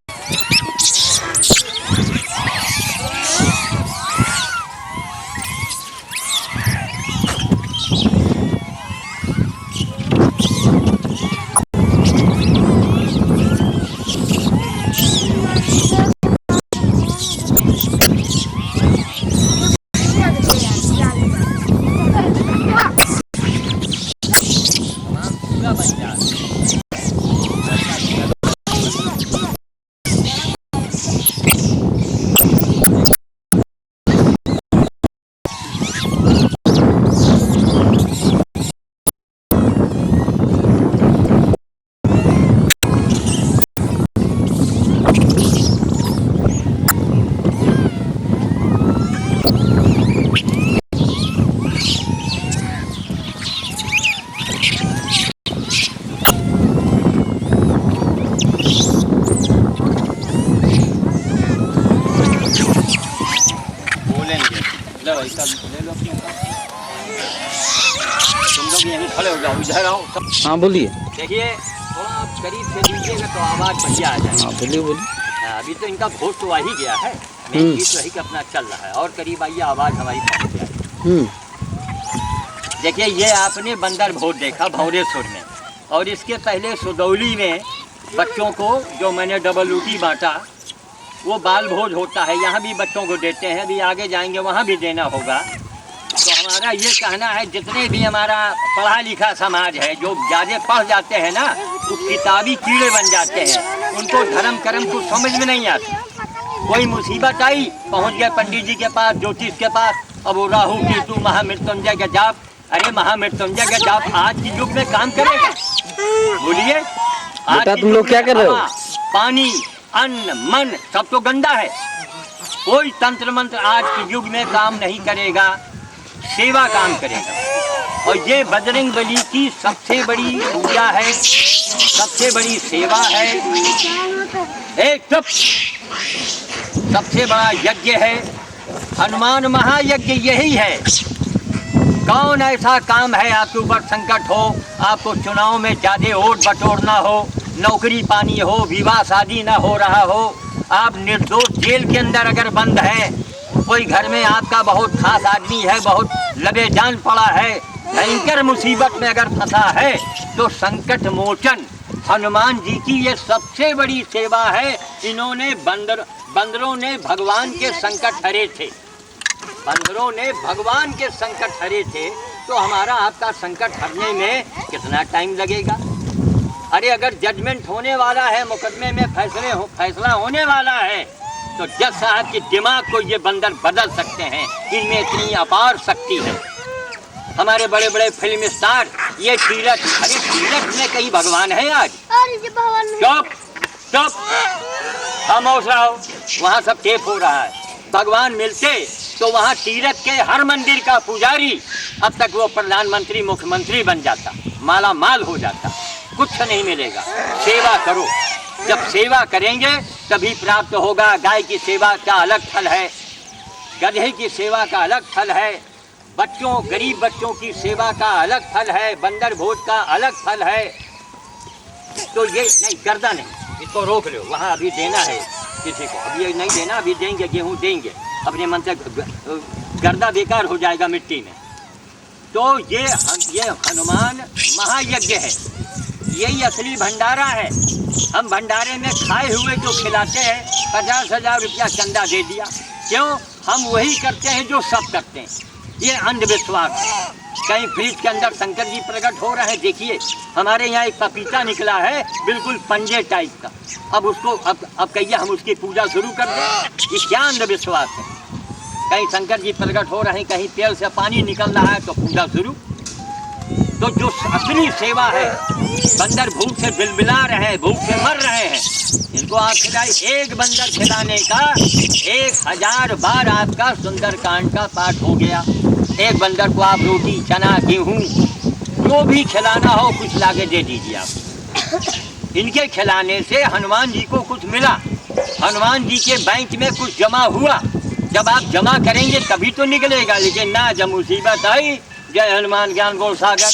लो ऐसा ले लो तुम लोग यहीं खड़े हो जाओ, इधर आओ। हाँ बोलिए। देखिए थोड़ा आप करीब से लीजिएगा तो आवाज़ बढ़िया आ जाए। हाँ बोलिए बोलिए। अभी तो इनका वोट तो आ ही गया है, मेन चीज़ वही कि अपना चल रहा है। और करीब आइए, आवाज़ हमारी पहुँच जाए। देखिए ये आपने बंदर भोज देखा भौरेश्वर में, और इसके पहले सुदौली में बच्चों को जो मैंने डबल रोटी बांटा वो बाल भोज होता है, यहाँ भी बच्चों को देते हैं। अभी आगे जाएंगे वहाँ भी देना होगा। तो हमारा ये कहना है जितने भी हमारा पढ़ा लिखा समाज है, जो ज़्यादा पढ़ जाते हैं ना तो किताबी कीड़े बन जाते हैं, उनको धर्म कर्म कुछ समझ में नहीं आता। कोई मुसीबत आई पहुँच गए पंडित जी के पास, ज्योतिष के पास, अब वो राहु केतु महामृत्युंजय का जाप। अरे महामृत्युंजय का जाप आज के युग में काम करेगा? बोलिए। बेटा तुम लोग क्या कर रहे हो? पानी अन्न मन सब तो गंदा है, कोई तंत्र मंत्र आज के युग में काम नहीं करेगा, सेवा काम करेगा। और ये बजरंग बली की सबसे बड़ी पूजा है, सबसे बड़ी सेवा है, एक सबसे बड़ा यज्ञ है। हनुमान महायज्ञ यही है। कौन ऐसा काम है आपके ऊपर संकट हो, आपको चुनाव में ज़्यादा वोट बटोरना हो, नौकरी पानी हो, विवाह शादी ना हो रहा हो, आप निर्दोष जेल के अंदर अगर बंद हैं, कोई घर में आपका बहुत खास आदमी है, बहुत लबे जान पड़ा है, भयंकर मुसीबत में अगर फंसा है, तो संकट मोचन हनुमान जी की ये सबसे बड़ी सेवा है। इन्होंने बंदरों ने भगवान के संकट हरे थे, बंदरों ने भगवान के संकट हरे थे, तो हमारा आपका संकट हरने में कितना टाइम लगेगा? अरे अगर जजमेंट होने वाला है, मुकदमे में फैसला होने वाला है, तो जज साहब के दिमाग को ये बंदर बदल सकते हैं। इनमें इतनी अपार शक्ति है। हमारे बड़े बड़े फिल्म स्टार ये तीरथ, अरे तीरथ में कहीं भगवान है आज? चुप चुप, खामोश रहो, वहाँ सब टेप हो रहा है। भगवान मिलते तो वहाँ तीरथ के हर मंदिर का पुजारी अब तक वो प्रधानमंत्री मुख्यमंत्री बन जाता, माला माल हो जाता। कुछ नहीं मिलेगा। सेवा करो, जब सेवा करेंगे तभी प्राप्त होगा। गाय की सेवा का अलग फल है, गधे की सेवा का अलग फल है, बच्चों गरीब बच्चों की सेवा का अलग फल है, बंदर भोज का अलग फल है। तो ये नहीं, गर्दा नहीं, इसको रोक लो। वहाँ अभी देना है किसी को, अभी नहीं देना, अभी देंगे, गेहूँ देंगे, अपने मन से गर्दा बेकार हो जाएगा मिट्टी में। तो ये हनुमान महायज्ञ है, यही असली भंडारा है। हम भंडारे में खाए हुए जो खिलाते हैं, 50,000 रुपया चंदा दे दिया, क्यों? हम वही करते हैं जो सब करते हैं। ये अंधविश्वास है। कहीं फ्रिज के अंदर शंकर जी प्रकट हो रहे हैं। देखिए हमारे यहाँ एक पपीता निकला है बिल्कुल पंजे टाइप का, अब उसको अब कहिए हम उसकी पूजा शुरू कर दें? ये क्या अंधविश्वास है? कहीं शंकर जी प्रकट हो रहे हैं, कहीं पेड़ से पानी निकल रहा है तो पूजा शुरू। तो जो असली सेवा है, बंदर भूख से बिलबिला रहे हैं, भूख से मर रहे हैं, इनको आप खिलाए। एक बंदर खिलाने का 1000 बार आपका सुंदरकांड का पाठ हो गया। एक बंदर को आप रोटी चना गेहूँ जो भी खिलाना हो कुछ लाके दे दीजिए आप। इनके खिलाने से हनुमान जी को कुछ मिला, हनुमान जी के बैंक में कुछ जमा हुआ। जब आप जमा करेंगे तभी तो निकलेगा, लेकिन ना, जब मुसीबत आई, जय हनुमान ज्ञान गोल सागर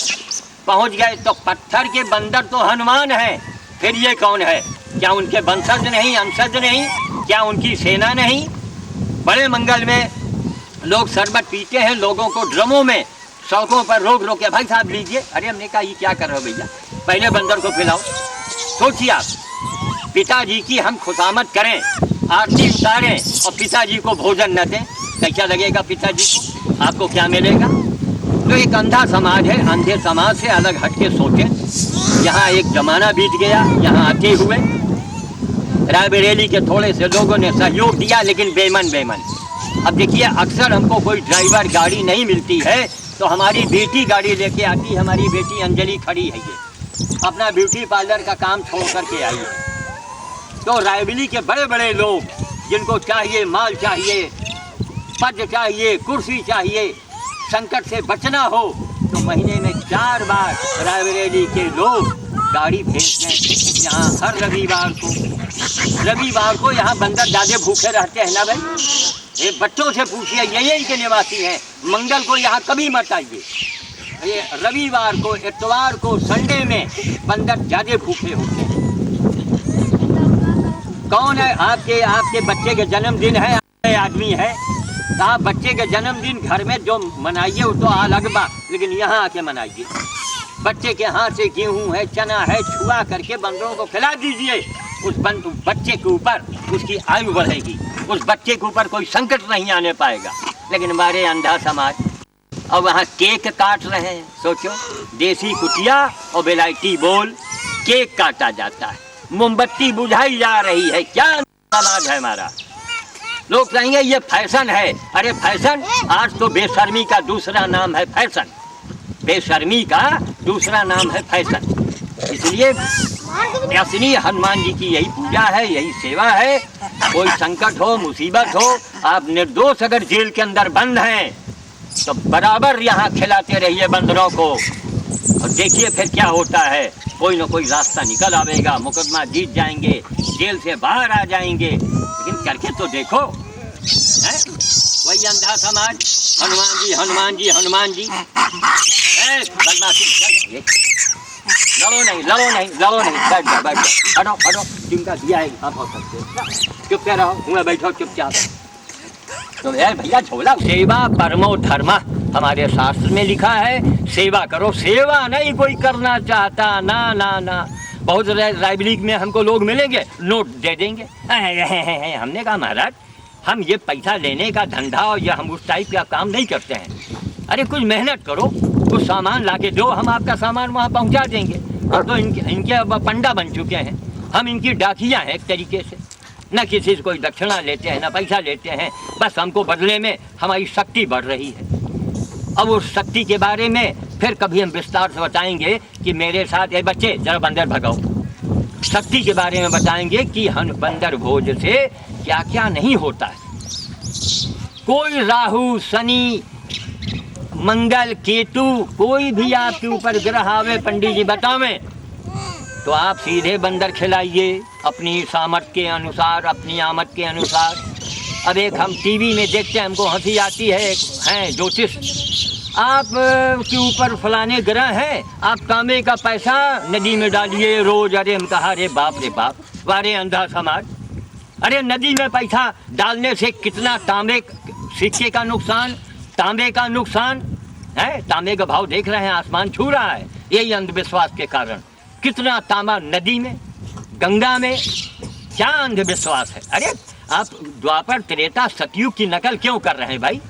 पहुँच गए तो पत्थर के बंदर तो हनुमान है, फिर ये कौन है? क्या उनके वंशज नहीं, अंशज नहीं? क्या उनकी सेना नहीं? बड़े मंगल में लोग शरबत पीते हैं, लोगों को ड्रमों में सड़कों पर रोक रोक के, भाई साहब लीजिए। अरे हमने कहा ये क्या कर रहे हो भैया, पहले बंदर को पिलाओ। सोचिए आप, पिताजी की हम खुशामद करें, आरती उतारें और पिताजी को भोजन न दें, कैसा लगेगा पिताजी को? आपको क्या मिलेगा? तो एक अंधा समाज है, अंधे समाज से अलग हट के सोचें। यहाँ एक जमाना बीत गया, यहाँ आते हुए रायबरेली के थोड़े से लोगों ने सहयोग दिया, लेकिन बेमन। अब देखिए अक्सर हमको कोई ड्राइवर गाड़ी नहीं मिलती है तो हमारी बेटी गाड़ी लेके आती है। हमारी बेटी अंजलि खड़ी है, ये अपना ब्यूटी पार्लर का काम छोड़ करके आई है। तो रायबरेली के बड़े बड़े लोग जिनको चाहिए माल चाहिए, पद चाहिए, कुर्सी चाहिए, संकट से बचना हो, तो महीने में 4 बार रायबरेली के लोग गाड़ी भेजते हैं। यहाँ हर रविवार को रविवार को यहाँ बंदर ज्यादा भूखे रहते हैं ना भाई? ये बच्चों से पूछिए, यही के निवासी हैं। मंगल को यहाँ कभी मत आइए। ये रविवार को, इतवार को, संडे में बंदर ज्यादा भूखे होते हैं। कौन है आपके बच्चे के जन्मदिन है, आदमी है तो आप बच्चे के जन्मदिन घर में जो मनाइए वो तो अलग बात, लेकिन यहाँ आके मनाइए। बच्चे के हाथ से गेहूँ है, चना है, छुआ करके बंदरों को खिला दीजिए। उस बच्चे के ऊपर उसकी आयु बढ़ेगी, उस बच्चे के ऊपर कोई संकट नहीं आने पाएगा। लेकिन हमारे अंधा समाज और वहाँ केक काट रहे हैं। सोचो, देसी कुटिया और बेलायती बोल केक काटा जाता है, मोमबत्ती बुझाई जा रही है। क्या समाज है हमारा? लोग कहेंगे ये फैशन है। अरे फैशन, आज तो बेशर्मी का दूसरा नाम है फैशन। बेशर्मी का दूसरा नाम है फैशन। इसलिए असली हनुमान जी की यही पूजा है, यही सेवा है। कोई संकट हो, मुसीबत हो, आप निर्दोष अगर जेल के अंदर बंद हैं तो बराबर यहाँ खिलाते रहिए बंदरों को, और देखिए फिर क्या होता है। कोई ना कोई रास्ता निकल आवेगा, मुकदमा जीत जाएंगे, जेल से बाहर आ जाएंगे। लेकिन करके तो देखो, है? वही अंधा समाज, हनुमान जी हनुमान जी हनुमान जी। बदमाशी, लड़ो नहीं लड़ो नहीं लड़ो नहीं, बैठ जाओ बैठ जाओ, हटो हटो, जिनका दिया है आप हो सकते, चुप क्या रहो, हुए बैठो चुपचाप। तो भैया झोला, सेवा परमो धर्म हमारे शास्त्र में लिखा है। सेवा करो, सेवा नहीं कोई करना चाहता, ना ना ना। बहुत लाइब्रेरी में हमको लोग मिलेंगे, नोट दे देंगे। हमने कहा महाराज, हम ये पैसा लेने का धंधा और या हम उस टाइप का काम नहीं करते हैं। अरे कुछ मेहनत करो, कुछ सामान लाके दो, हम आपका सामान वहाँ पहुँचा देंगे। अब तो इनके पंडा बन चुके हैं, हम इनकी डाकियाँ हैं एक तरीके से। न किसी से कोई दक्षिणा लेते हैं, न पैसा लेते हैं, बस हमको बदले में हमारी शक्ति बढ़ रही है। अब उस शक्ति के बारे में फिर कभी हम विस्तार से बताएंगे कि मेरे साथ ये बच्चे जरा बंदर भगाओ। शक्ति के बारे में बताएंगे कि बंदर भोज से क्या क्या नहीं होता है। कोई राहु, शनि, मंगल, केतु, कोई भी आपके ऊपर ग्रह आवे, पंडित जी बतावें, तो आप सीधे बंदर खिलाइए अपनी सामर्थ्य के अनुसार, अपनी आमद के अनुसार। अब एक हम टीवी में देखते हैं, हमको हंसी आती है, हैं ज्योतिष, आप के ऊपर फलाने ग्रह हैं, आप तांबे का पैसा नदी में डालिए रोज। अरे हम कहा, अरे बाप रे बाप, वारे अंधा समाज। अरे नदी में पैसा डालने से कितना तांबे सिक्के का नुकसान, तांबे का नुकसान है। तांबे का भाव देख रहे हैं, आसमान छू रहा है, यही अंधविश्वास के कारण। कितना तांबा नदी में, गंगा में, क्या अंधविश्वास है। अरे आप द्वापर, त्रेता, सतयुग की नकल क्यों कर रहे हैं भाई?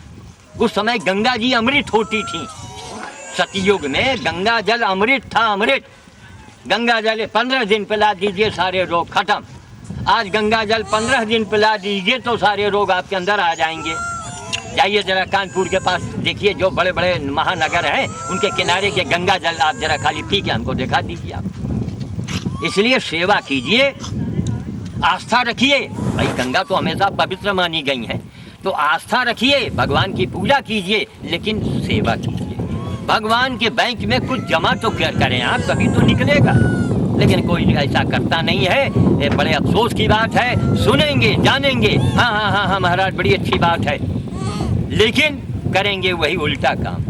उस समय गंगा जी अमृत होती थी। सतयुग में गंगा जल अमृत था, अमृत। गंगा जल 15 दिन पिला दीजिए, सारे रोग खत्म। आज गंगा जल 15 दिन पिला दीजिए तो सारे रोग आपके अंदर आ जाएंगे। जाइए जरा कानपुर के पास देखिए, जो बड़े बड़े महानगर हैं उनके किनारे के गंगा जल आप जरा खाली पी के हमको दिखा दीजिए आप। इसलिए सेवा कीजिए, आस्था रखिए। भाई गंगा तो हमेशा पवित्र मानी गई है, तो आस्था रखिए, भगवान की पूजा कीजिए, लेकिन सेवा कीजिए। भगवान के बैंक में कुछ जमा तो करें आप, तभी तो निकलेगा। लेकिन कोई ऐसा करता नहीं है। ये बड़े अफसोस की बात है। सुनेंगे, जानेंगे, हाँ हाँ हाँ हाँ महाराज बड़ी अच्छी बात है, लेकिन करेंगे वही उल्टा काम।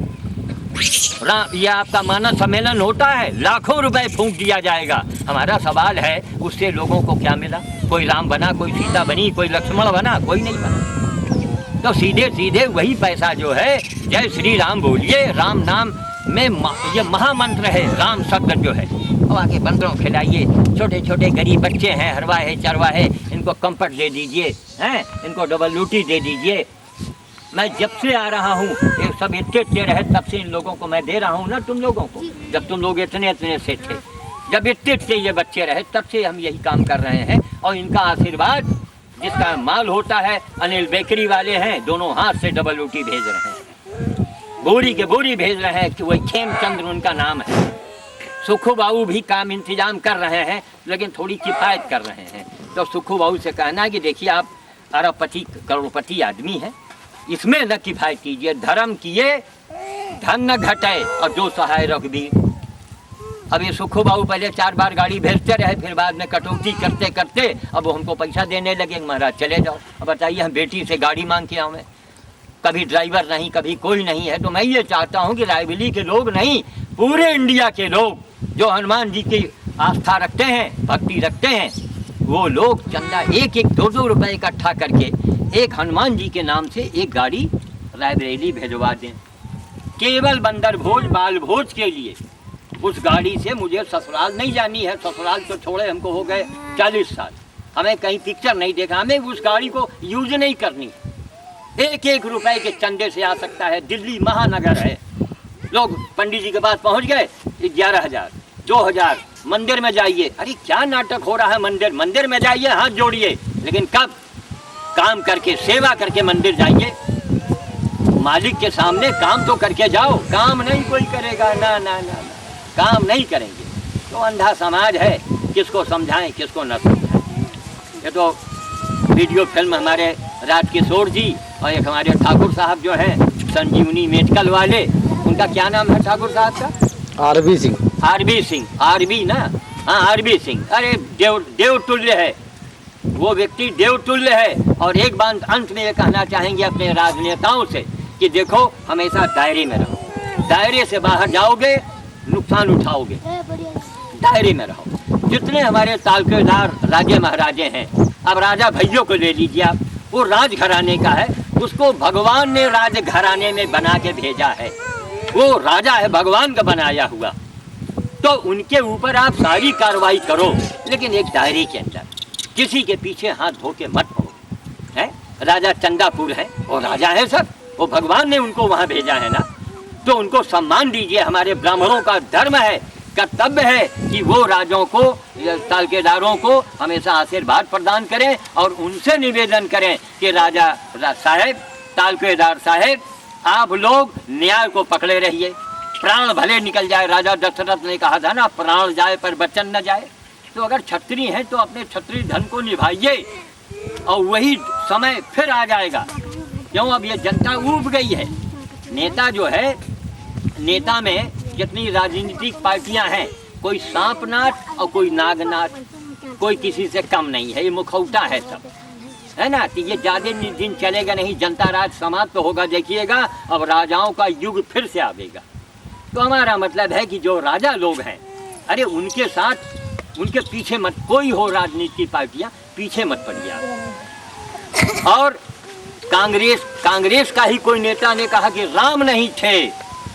ये आपका मानव सम्मेलन होता है, लाखों रुपए फूंक दिया जाएगा। हमारा सवाल है, उससे लोगों को क्या मिला? कोई राम बना, कोई सीता बनी, कोई लक्ष्मण बना, कोई नहीं बना। तो सीधे सीधे वही पैसा जो है, जय श्री राम बोलिए, राम नाम में ये महामंत्र है, राम शब्द जो है। अब आके बंदरों खिलाइए, छोटे छोटे गरीब बच्चे हैं, हरवाहे चरवाहे, इनको कंफर्ट दे दीजिए, हैं, इनको डबल रोटी दे दीजिए। मैं जब से आ रहा हूँ, ये सब इतने रहे, तब से इन लोगों को मैं दे रहा हूँ ना, तुम लोगों को। जब तुम लोग इतने से थे, जब इतने ये बच्चे रहे, तब से हम यही काम कर रहे हैं। और इनका आशीर्वाद, जिसका माल होता है, अनिल बेकरी वाले हैं, दोनों हाथ से डबल रोटी भेज रहे हैं, बोरी के बोरी भेज रहे हैं, कि वही खेमचंद्र उनका नाम है। सुखू बाबू भी काम इंतजाम कर रहे हैं, लेकिन थोड़ी किफ़ायत कर रहे हैं। तो सुखू बाबू से कहना है कि देखिए आप अरबपति करोड़पति आदमी हैं, इसमें न किफ़ायत कीजिए, धर्म किए धन न घटे, और जो सहाय रघुबीर। अब ये सुखू बाबू पहले 4 बार गाड़ी भेजते रहे, फिर बाद में कटौती करते करते अब वो हमको पैसा देने लगे, महाराज चले जाओ। अब बताइए हम बेटी से गाड़ी मांग के आऊँ, कभी ड्राइवर नहीं, कभी कोई नहीं है। तो मैं ये चाहता हूँ कि रायबरेली के लोग नहीं, पूरे इंडिया के लोग जो हनुमान जी की आस्था रखते हैं, भक्ति रखते हैं, वो लोग चंदा 1-1, 2-2 रुपये इकट्ठा करके एक हनुमान जी के नाम से एक गाड़ी रायबरेली भेजवा दें, केवल बंदर भोज बाल भोज के लिए। उस गाड़ी से मुझे ससुराल नहीं जानी है, ससुराल तो छोड़े हमको हो गए 40 साल, हमें कहीं पिक्चर नहीं देखा, हमें उस गाड़ी को यूज नहीं करनी। 1-1 रुपए के चंदे से आ सकता है, दिल्ली महानगर है, लोग पंडित जी के पास पहुंच गए 11,000 2,000, मंदिर में जाइए, अरे क्या नाटक हो रहा है, मंदिर में जाइए हाथ जोड़िए, लेकिन कब काम करके सेवा करके मंदिर जाइए, मालिक के सामने काम तो करके जाओ, काम नहीं कोई करेगा, ना ना ना, ना काम नहीं करेंगे तो अंधा समाज है, किसको समझाएं किसको न समझाएं। ये तो वीडियो फिल्म हमारे राजकिशोर जी और एक हमारे ठाकुर साहब जो हैं संजीवनी मेडिकल वाले, उनका क्या नाम है ठाकुर साहब का? R B Singh. R B Singh, R B ना, हाँ आरबी सिंह, अरे देव तुल्य है वो व्यक्ति, देव तुल्य है। और एक बात अंत में ये कहना चाहेंगे अपने राजनेताओं से कि देखो हमेशा दायरे में रहो, दायरे से बाहर जाओगे नुकसान उठाओगे, दायरे में रहो। जितने हमारे तालुकेदार राजे महाराजे हैं, अब राजा भैया को ले लीजिए आप, वो राजघराने का है, उसको भगवान ने राजघराने में बना के भेजा है, वो राजा है भगवान का बनाया हुआ, तो उनके ऊपर आप सारी कार्रवाई करो, लेकिन एक दायरे के अंदर, किसी के पीछे हाथ धो के मत पड़ो। है राजा चंदापुर है, वो राजा है सर, वो भगवान ने उनको वहाँ भेजा है ना, तो उनको सम्मान दीजिए। हमारे ब्राह्मणों का धर्म है, कर्तव्य है कि वो राजों को, तालुकेदारों को हमेशा आशीर्वाद प्रदान करें और उनसे निवेदन करें कि राजा साहेब, तालुकेदार साहेब, आप लोग न्याय को पकड़े रहिए, प्राण भले निकल जाए। राजा दशरथ ने कहा था ना, प्राण जाए पर वचन न जाए। तो अगर क्षत्रिय हैं तो अपने क्षत्रिय धन को निभाइए और वही समय फिर आ जाएगा। क्यों? अब ये जनता ऊब गई है। नेता जो है, नेता में जितनी राजनीतिक पार्टियां हैं, कोई सांपनाथ और कोई नागनाथ, कोई किसी से कम नहीं है, ये मुखौटा है सब, है ना। तो ये ज़्यादा दिन चलेगा नहीं, जनता राज समाप्त तो होगा, देखिएगा अब राजाओं का युग फिर से आवेगा। तो हमारा मतलब है कि जो राजा लोग हैं, अरे उनके साथ, उनके पीछे मत कोई हो, राजनीतिक पार्टियां पीछे मत पड़िए। और कांग्रेस का ही कोई नेता ने कहा कि राम नहीं थे,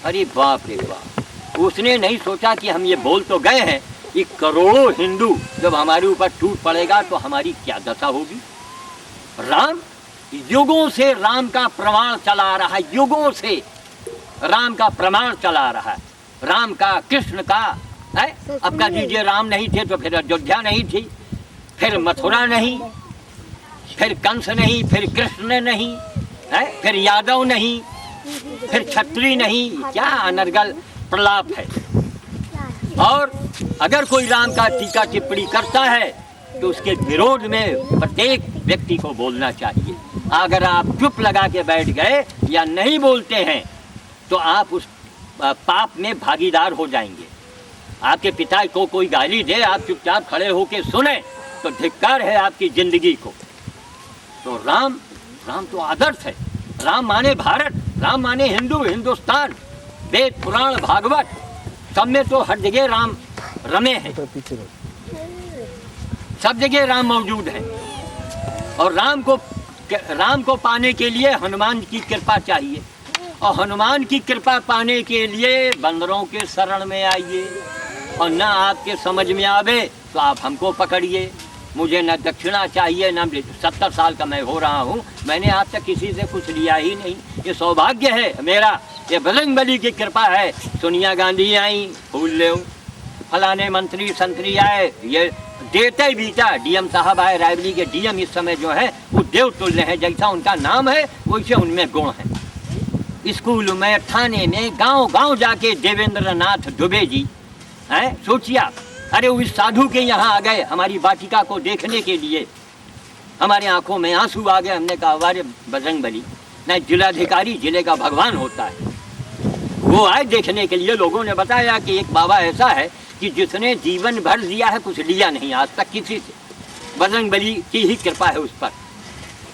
अरे बाप रे बाप, उसने नहीं सोचा कि हम ये बोल तो गए हैं कि करोड़ों हिंदू जब हमारे ऊपर टूट पड़ेगा तो हमारी क्या दशा होगी। राम, युगों से राम का प्रमाण चला रहा है, युगों से राम का प्रमाण चला रहा है, राम का, कृष्ण का है। अब कह दीजिए राम नहीं थे तो फिर अयोध्या नहीं थी, फिर मथुरा नहीं, फिर कंस नहीं, फिर कृष्ण नहीं है, फिर यादव नहीं, फिर क्षत्रिय नहीं, क्या अनर्गल प्रलाप है। और अगर कोई राम का टीका टिप्पणी करता है तो उसके विरोध में प्रत्येक व्यक्ति को बोलना चाहिए। अगर आप चुप लगा के बैठ गए या नहीं बोलते हैं तो आप उस पाप में भागीदार हो जाएंगे। आपके पिता को कोई गाली दे, आप चुपचाप खड़े होकर सुने तो धिक्कार है आपकी जिंदगी को। तो राम तो आदर्श है, राम माने भारत, राम माने हिंदू, हिंदुस्तान, वेद पुराण भागवत सब में तो हर जगह राम रमे हैं, सब जगह राम मौजूद है। और राम को पाने के लिए हनुमान की कृपा चाहिए, और हनुमान की कृपा पाने के लिए बंदरों के शरण में आइए। और ना आपके समझ में आवे तो आप हमको पकड़िए। मुझे न दक्षिणा चाहिए, न 70 साल का मैं हो रहा हूँ, मैंने आज तक किसी से कुछ लिया ही नहीं। ये सौभाग्य है मेरा, ये बजरंगबली की कृपा है। सोनिया गांधी आई, फूल ले, फलाने मंत्री संतरी आए, ये देते बीता। डीएम साहब आए, रायबरेली के डीएम इस समय जो है वो देव तुल्य है, जैसा उनका नाम है वैसे उनमें गुण है। स्कूल में, थाने में, गांव जाके देवेंद्र नाथ दुबे जी हैं, सोचिए आप, अरे वो इस साधु के यहाँ आ गए हमारी वाटिका को देखने के लिए, हमारे आंखों में आंसू आ गए। हमने कहा अरे बजरंगबली, न जिलाधिकारी जिले का भगवान होता है, वो आए देखने के लिए। लोगों ने बताया कि एक बाबा ऐसा है कि जिसने जीवन भर लिया है कुछ लिया नहीं आज तक किसी से, बजरंगबली की ही कृपा है उस पर।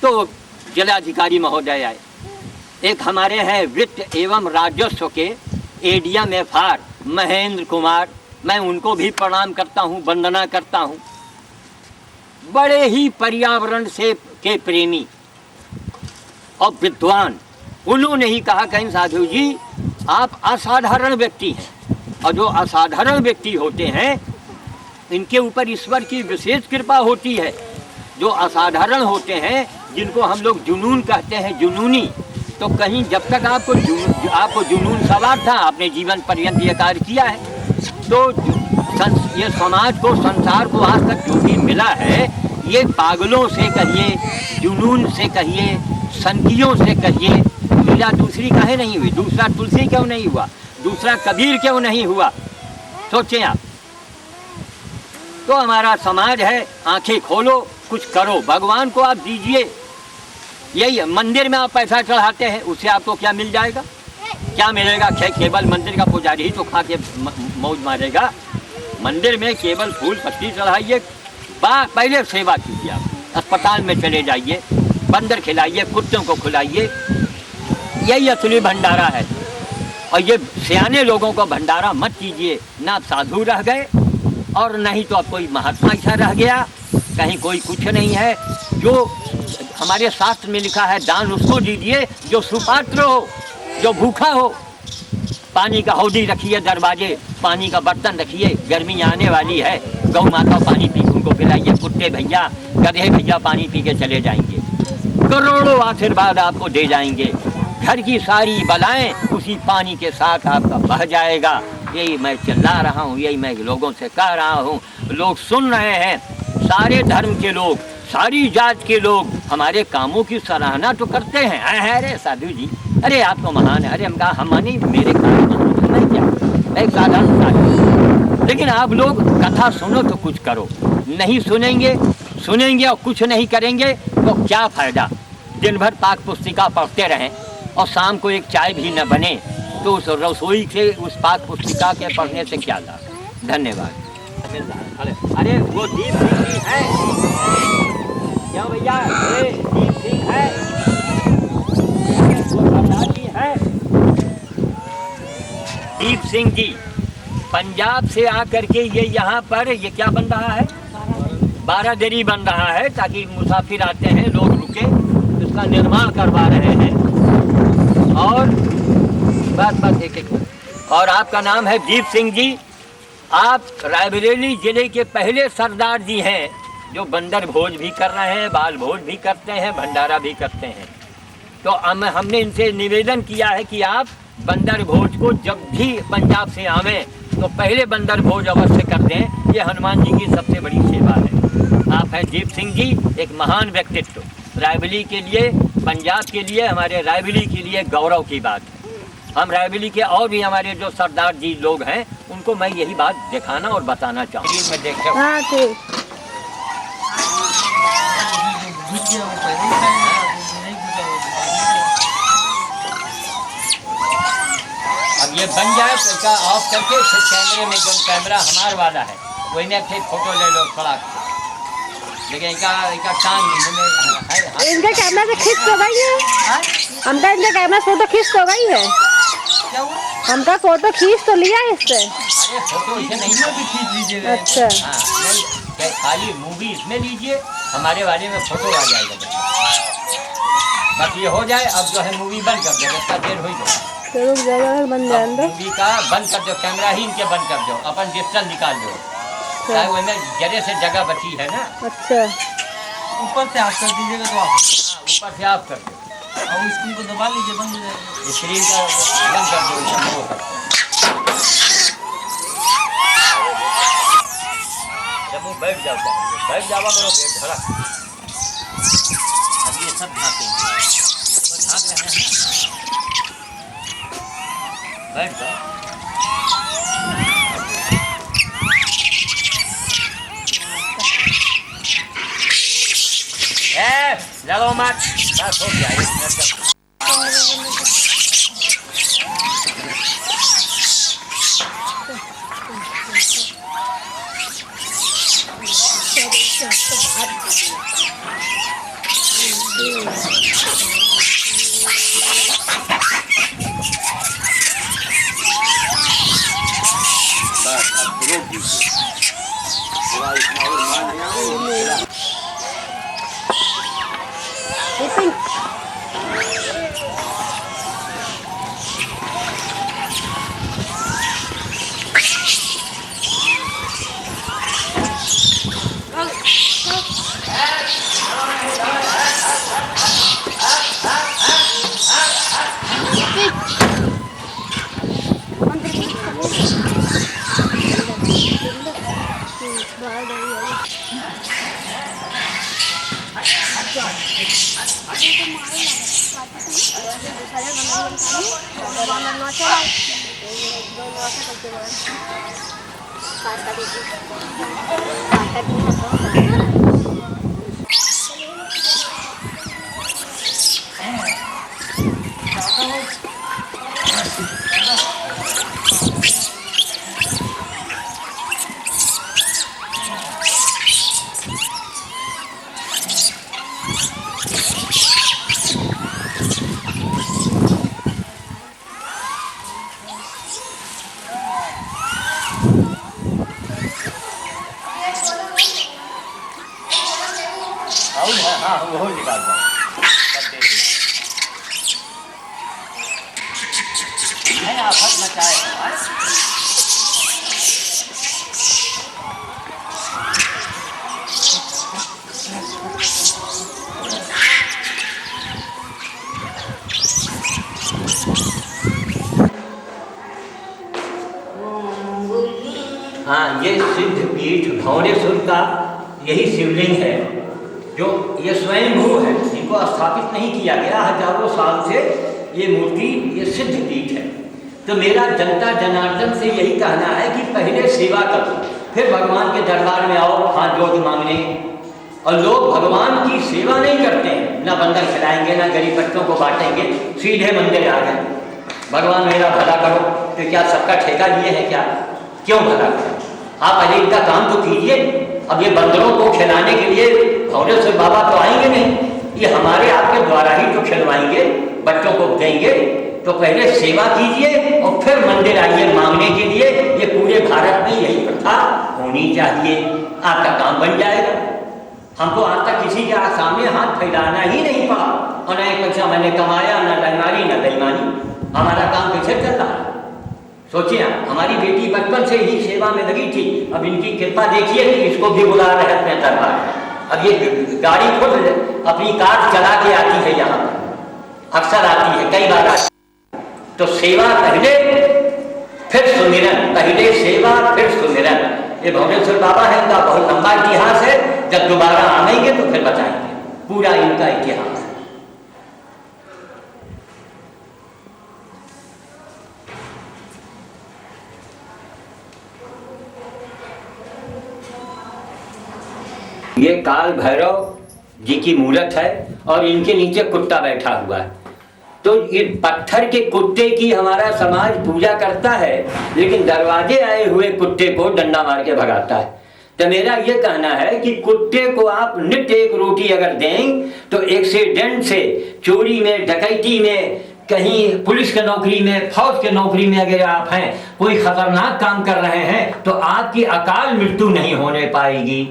तो जिलाधिकारी महोदय आए, एक हमारे हैं वित्त एवं राजस्व के एडीएम एफआर महेंद्र कुमार, मैं उनको भी प्रणाम करता हूँ, वंदना करता हूँ। बड़े ही पर्यावरण से के प्रेमी और विद्वान, उन्होंने ही कहा कहीं साधु जी आप असाधारण व्यक्ति हैं, और जो असाधारण व्यक्ति होते हैं इनके ऊपर ईश्वर की विशेष कृपा होती है। जो असाधारण होते हैं जिनको हम लोग जुनून कहते हैं, जुनूनी, तो कहीं जब तक आपको जुनून सवार था, आपने जीवन पर्यंत ये कार्य किया है, तो ये समाज को, संसार को आज तक जो भी मिला है, ये पागलों से कहिए, जुनून से कहिए, संकियों से कहिए, लीला दूसरी काहे नहीं हुई? दूसरा तुलसी क्यों नहीं हुआ? दूसरा कबीर क्यों नहीं हुआ? सोचें आप। तो हमारा समाज है, आंखें खोलो, कुछ करो, भगवान को आप दीजिए। यही मंदिर में आप पैसा चढ़ाते हैं, उससे आपको क्या मिल जाएगा? क्या मिलेगा? केवल मंदिर का पुजारी ही तो खा के मौज मारेगा। मंदिर में केवल फूल पत्ती चढ़ाइए, पहले सेवा कीजिए। आप अस्पताल में चले जाइए, बंदर खिलाइए, कुत्तों को खिलाइए, यही असली भंडारा है। और ये सियाने लोगों को भंडारा मत कीजिए, ना साधु रह गए और नहीं तो अब कोई महात्मा ऐसा रह गया, कहीं कोई कुछ नहीं है। जो हमारे शास्त्र में लिखा है, दान उसको दीजिए जो सुपात्र हो, जो भूखा हो। पानी का हौदी रखिए, दरवाजे पानी का बर्तन रखिए, गर्मी आने वाली है, गौ माता पानी पी उनको पिलाइए, कुत्ते भैया, गधे भैया पानी पी के चले जाएंगे, करोड़ों आशीर्वाद आपको दे जाएंगे। घर की सारी बलाएं उसी पानी के साथ आपका बह जाएगा। यही मैं चिल्ला रहा हूँ, यही मैं लोगों से कह रहा हूँ, लोग सुन रहे हैं। सारे धर्म के लोग, सारी जात के लोग हमारे कामों की सराहना तो करते हैं। अरे साधु जी, अरे आप तो महान है। अरे हम कहा, हम मानी मेरे काम मैं क्या, मैं एक साधारण साधु। लेकिन आप लोग कथा सुनो तो कुछ करो, नहीं सुनेंगे और कुछ नहीं करेंगे तो क्या फायदा? दिन भर पाक पुस्तिका पढ़ते रहें और शाम को एक चाय भी न बने तो उस रसोई से, उस पाक पुस्तिका के पढ़ने से क्या लाभ? धन्यवाद। अरे वो दीप सिंह जी है क्या भैया? अरे दीप सिंह है, वो सरदार जी है, दीप सिंह जी पंजाब से आकर के ये यहाँ पर ये क्या बन रहा है? बारादरी बन रहा है, ताकि मुसाफिर आते हैं, लोग रुके, इसका निर्माण करवा रहे हैं। और बस एक और आपका नाम है दीप सिंह जी। आप रायबरेली जिले के पहले सरदार जी हैं जो बंदर भोज भी कर रहे हैं, बाल भोज भी करते हैं, भंडारा भी करते हैं। तो हमने इनसे निवेदन किया है कि आप बंदर भोज को जब भी पंजाब से आवें तो पहले बंदर भोज अवश्य कर दें। ये हनुमान जी की सबसे बड़ी सेवा है। आप हैं दीप सिंह जी, एक महान व्यक्तित्व, रायबरेली के लिए, पंजाब के लिए, हमारे रायबरेली के लिए गौरव की बात है। हम रायबरेली के और भी हमारे जो सरदार जी लोग हैं उनको मैं यही बात दिखाना और बताना चाहूँगी। मैं देखता हूँ अब ये बन जाए तो इसका ऑफ करके फिर कैमरे में, जो कैमरा हमारे वाला है वही में फिर फोटो ले लो खड़ा। लेकिन इनका काम इनका कैमरा से खींच तो गई है, हमका इनका कैमरा फोटो खींच तो गई है, हमका फोटो खींच तो लिया है इससे। अरे फोटो इसे नहीं भी खींच लीजिएगा। अच्छा हाँ, नहीं खाली मूवी इसमें लीजिए, हमारे वाले में फोटो आ जाएगा। बस ये हो जाए, अब जो है मूवी बंद कर दो, इसका देर हो तो रुक जाएगा, बन जाए मूवी का बंद कर दो, कैमरा ही इनके बंद कर दो, अपन डिजिटल निकाल दो, में जरे से जगह बची है ना। अच्छा ऊपर से ऑफ कर दीजिएगा तो आप, ऊपर से ऑफ कर दो और स्क्रीन को दबा लीजिए, बंद हो जाएगा। स्क्रीन का बंद कर दो। जब वो बैठ जाओ करो, पेट धड़ा, अब ये सब ढाकेंगे, ढाक रहे हैं ना, बैठ जाओ। लड़ो मत, बस हो गया। हाँ वो निकाल दो आफत मचाए। हाँ, ये सिद्ध पीठ भौरेश्वर का यही शिवलिंग है जो ये स्वयंभू है, इनको स्थापित नहीं किया गया, हजारों साल से ये मूर्ति ये सिद्ध पीठ है। तो मेरा जनता जनार्दन से यही कहना है कि पहले सेवा करो, फिर भगवान के दरबार में आओ हाथ जोड़ मांगने। और लोग भगवान की सेवा नहीं करते हैं, ना बंदर खिलाएंगे ना गरीब बच्चों को बांटेंगे, सीधे मंदिर आ गए भगवान मेरा भला करो। तो क्या सबका ठेका लिए है क्या? क्यों भला करो? आप पहले इनका काम तो कीजिए। अब ये बंदरों को खिलाने के लिए भौरेश्वर बाबा तो आएंगे नहीं, ये हमारे आपके द्वारा ही तो खिलवाएंगे, बच्चों को देंगे। तो पहले सेवा कीजिए और फिर मंदिर आइए मांगने के लिए। ये पूरे भारत में यही प्रथा होनी चाहिए, आपका काम बन जाएगा। हमको आज तक किसी के सामने हाथ फैलाना ही नहीं पड़ा, और न एक पैसा मैंने कमाया, न डंगारी न बेईमानी। हमारा काम कैसे चल रहा है? सोचिए, हमारी बेटी बचपन से ही सेवा में लगी थी। अब इनकी कृपा देखिए कि इसको भी बुला रहे अपने दरबार। अब ये गाड़ी खुद अपनी कार चला के आती है, यहाँ अक्सर आती है, कई बार आती है। तो सेवा पहले फिर सुमिरन, पहले सेवा फिर सुमिरन। ये भौरेश्वर बाबा है, इनका बहुत लंबा इतिहास है। जब दोबारा आएंगे तो फिर बताएंगे पूरा इनका इतिहास। ये काल भैरव जी की मूर्त है और इनके नीचे कुत्ता बैठा हुआ है। तो ये पत्थर के कुत्ते की हमारा समाज पूजा करता है, लेकिन दरवाजे आए हुए कुत्ते को डंडा मार के भगाता है। तो मेरा ये कहना है कि कुत्ते को आप नित्य एक रोटी अगर दें तो एक्सीडेंट से, चोरी में, डकैती में, कहीं पुलिस की नौकरी में, फौज की नौकरी में अगर आप हैं, कोई खतरनाक काम कर रहे हैं, तो आपकी अकाल मृत्यु नहीं होने पाएगी।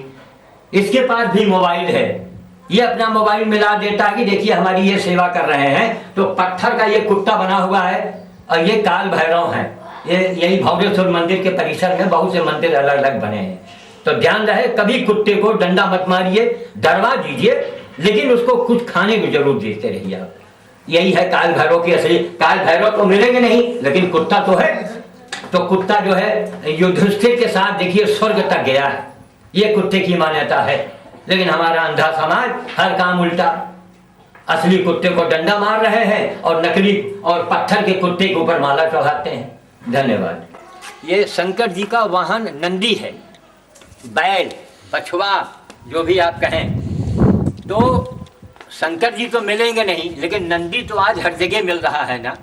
इसके पास भी मोबाइल है, ये अपना मोबाइल मिला देता है कि देखिए हमारी ये सेवा कर रहे हैं। तो पत्थर का ये कुत्ता बना हुआ है और ये काल भैरव है। ये यही भौरेश्वर मंदिर के परिसर में बहुत से मंदिर अलग अलग बने हैं। तो ध्यान रहे, कभी कुत्ते को डंडा मत मारिए, डरवा दीजिए, लेकिन उसको कुछ खाने को जरूर देते रहिए आप। यही है काल भैरव की असली। काल भैरव तो मिलेंगे नहीं, लेकिन कुत्ता तो है। तो कुत्ता जो है युधिष्ठिर के साथ देखिए स्वर्ग तक गया है, ये कुत्ते की मान्यता है। लेकिन हमारा अंधा समाज हर काम उल्टा, असली कुत्ते को डंडा मार रहे हैं और नकली और पत्थर के कुत्ते के ऊपर माला चढ़ाते हैं। धन्यवाद। ये शंकर जी का वाहन नंदी है, बैल, बछवा, जो भी आप कहें। तो शंकर जी तो मिलेंगे नहीं, लेकिन नंदी तो आज हर जगह मिल रहा है ना।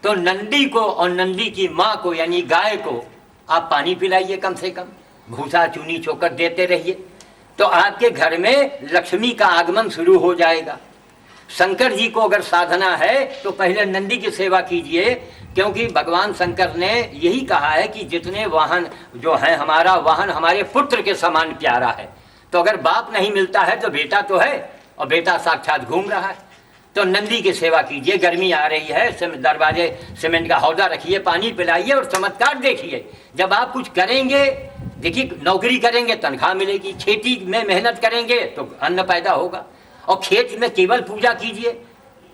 तो नंदी को और नंदी की माँ को यानी गाय को आप पानी पिलाइए, कम से कम भूसा चूनी चोकर देते रहिए, तो आपके घर में लक्ष्मी का आगमन शुरू हो जाएगा। शंकर जी को अगर साधना है तो पहले नंदी की सेवा कीजिए, क्योंकि भगवान शंकर ने यही कहा है कि जितने वाहन जो है, हमारा वाहन हमारे पुत्र के समान प्यारा है। तो अगर बाप नहीं मिलता है तो बेटा तो है, और बेटा साक्षात घूम रहा है। तो नंदी की सेवा कीजिए। गर्मी आ रही है, दरवाजे सीमेंट का हौदा रखिए, पानी पिलाइए और चमत्कार देखिए। जब आप कुछ करेंगे, देखिए नौकरी करेंगे तनख्वाह मिलेगी, खेती में मेहनत करेंगे तो अन्न पैदा होगा, और खेत में केवल पूजा कीजिए,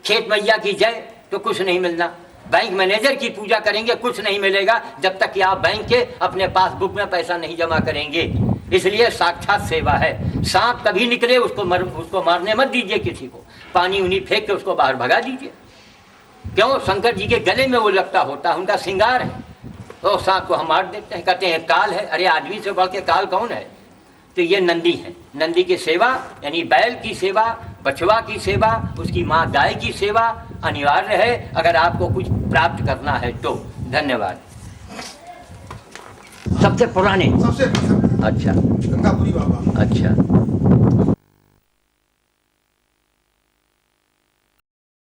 खेत मैया की जय, तो कुछ नहीं मिलना। बैंक मैनेजर की पूजा करेंगे, कुछ नहीं मिलेगा जब तक कि आप बैंक के अपने पासबुक में पैसा नहीं जमा करेंगे। इसलिए साक्षात सेवा है। सांप कभी निकले उसको मारने मत दीजिए, किसी को पानी उनी फेंक के उसको बाहर भगा दीजिए। क्यों? शंकर जी के गले में वो लगता होता है, उनका श्रृंगार है। तो सांप को हम मार देते हैं, कहते हैं काल है। अरे आदमी से बढ़ के काल कौन है? तो ये नंदी है। नंदी की सेवा यानी बैल की सेवा, बछवा की सेवा, उसकी माँ गाय की सेवा अनिवार्य है अगर आपको कुछ प्राप्त करना है तो। धन्यवाद। सबसे पुराने? सबसे अच्छा, गंगापुरी बाबा। अच्छा।